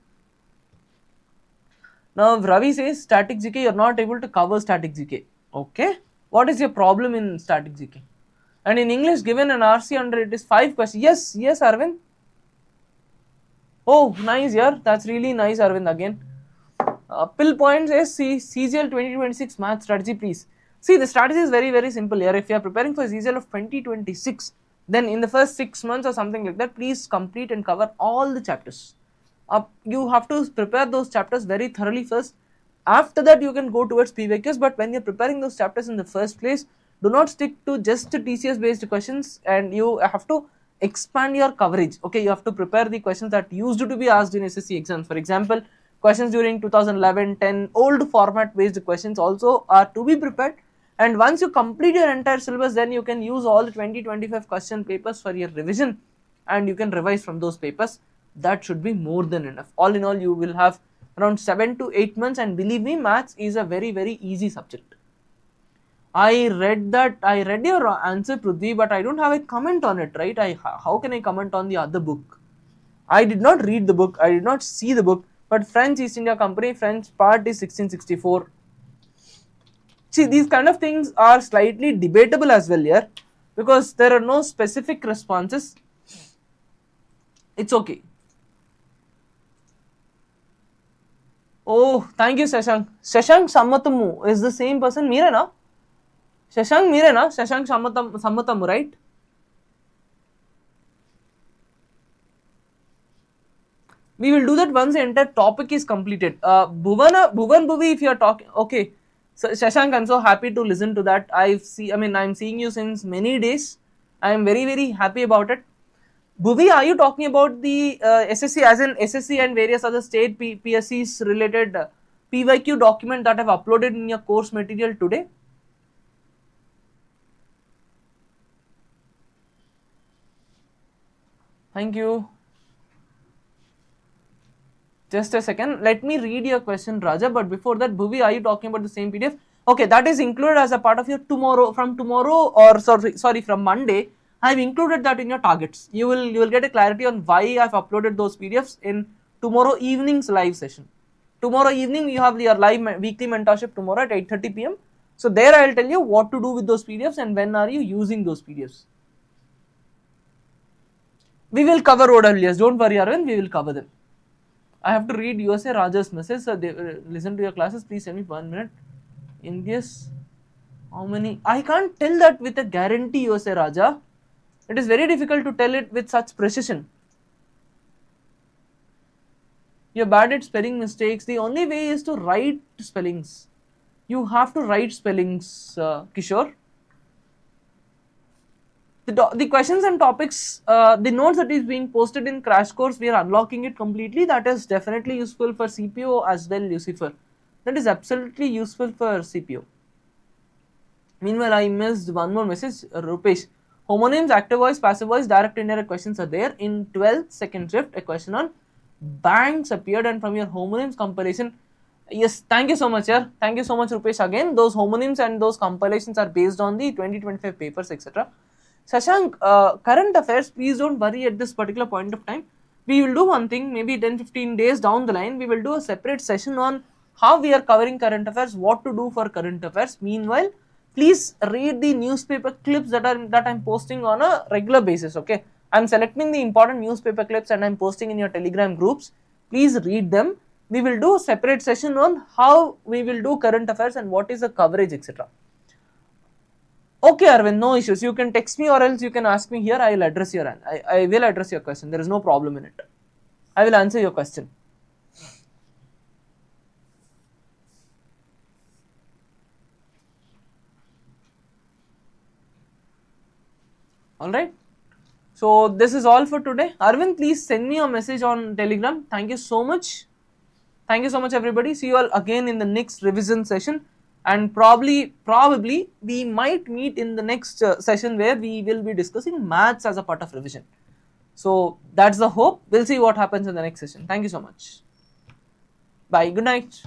Speaker 1: Now Ravi says static GK, you are not able to cover static GK. Okay, what is your problem in static GK? And in English, given an RC under it is 5 questions. Yes Arvind. Oh, nice, yeah, that's really nice, Arvind, again. Pill point says CGL 2026 math strategy, please. See, the strategy is very simple here. If you are preparing for CGL of 2026, then in the first 6 months or something like that, please complete and cover all the chapters. You have to prepare those chapters very thoroughly first. After that, you can go towards PYQs, but when you're preparing those chapters in the first place, do not stick to just TCS based questions, and you have to expand your coverage. Okay, you have to prepare the questions that used to be asked in SSC exams. For example, questions during 2011-10, old format based questions also are to be prepared. And once you complete your entire syllabus, then you can use all the 20-25 question papers for your revision, and you can revise from those papers. That should be more than enough. All in all, you will have around 7 to 8 months, and believe me, maths is a very easy subject. I read your answer, Prithvi, but I don't have a comment on it, right? How can I comment on the other book? I did not read the book, I did not see the book, but French East India Company, French part is 1664. See, these kind of things are slightly debatable as well here, because there are no specific responses. It's okay. Oh, thank you, Shashank. Shashank Sammatamu is the same person, Meera, na? Shashank Meera, na? Shashank Sammatamu, right? We will do that once the entire topic is completed. Bhuvan Bhuvi, if you are talking, okay. So Shashank, I'm so happy to listen to that. I'm seeing you since many days. I am very happy about it. Bhuvi, are you talking about the SSC, as in SSC and various other state PSCs related PYQ document that I've uploaded in your course material today? Thank you. Just a second, let me read your question, Raja, but before that, Bhuvi, are you talking about the same PDF? Okay, that is included as a part of your from Monday. I have included that in your targets. You will get a clarity on why I have uploaded those PDFs in tomorrow evening's live session. Tomorrow evening, you have your live weekly mentorship tomorrow at 8:30 PM. So there I will tell you what to do with those PDFs and when are you using those PDFs. We will cover OWS, don't worry Arvind, we will cover them. I have to read USA Raja's message. So listen to your classes, please send me 1 minute. In this, how many? I can't tell that with a guarantee, USA Raja. It is very difficult to tell it with such precision. You're bad at spelling mistakes. The only way is to write spellings. You have to write spellings, Kishore. The questions and topics, the notes that is being posted in Crash Course, we are unlocking it completely. That is definitely useful for CPO as well, Lucifer. That is absolutely useful for CPO. Meanwhile, I missed one more message, Rupesh. Homonyms, active voice, passive voice, direct indirect questions are there. In 12th second shift, a question on banks appeared, and from your homonyms compilation, yes, thank you so much, yeah. Thank you so much, Rupesh. Again, those homonyms and those compilations are based on the 2025 papers, etc. Shashank, current affairs, please don't worry at this particular point of time. We will do one thing, maybe 10-15 days down the line, we will do a separate session on how we are covering current affairs, what to do for current affairs. Meanwhile, please read the newspaper clips that I'm posting on a regular basis, okay? I'm selecting the important newspaper clips and I'm posting in your Telegram groups. Please read them. We will do a separate session on how we will do current affairs and what is the coverage, etc. Okay, Arvind, no issues. You can text me or else you can ask me here. I will address I will address your question. There is no problem in it. I will answer your question. Alright. So this is all for today. Arvind, please send me a message on Telegram. Thank you so much. Thank you so much, everybody. See you all again in the next revision session. And probably we might meet in the next session where we will be discussing maths as a part of revision. So that's the hope. We'll see what happens in the next session. Thank you so much. Bye. Good night.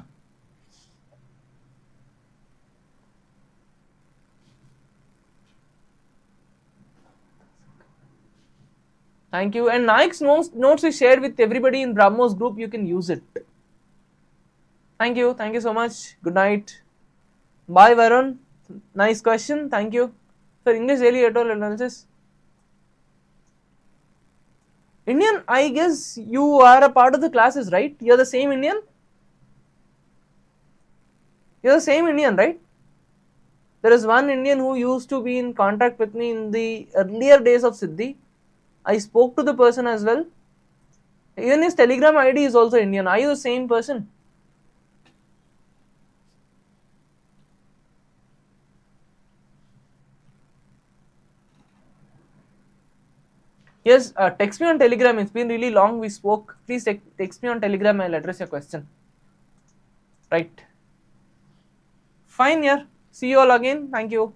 Speaker 1: Thank you. And Naik's notes is shared with everybody in Brahmos group. You can use it. Thank you. Thank you so much. Good night. Bye, Varun. Nice question. Thank you. For English daily editorial analysis. Indian, I guess you are a part of the classes, right? You're the same Indian? You're the same Indian, right? There is one Indian who used to be in contact with me in the earlier days of Siddhi. I spoke to the person as well. Even his Telegram ID is also Indian. Are you the same person? Yes, text me on Telegram. It's been really long we spoke. Please text me on Telegram. I'll address your question. Right. Fine, yeah. See you all again. Thank you.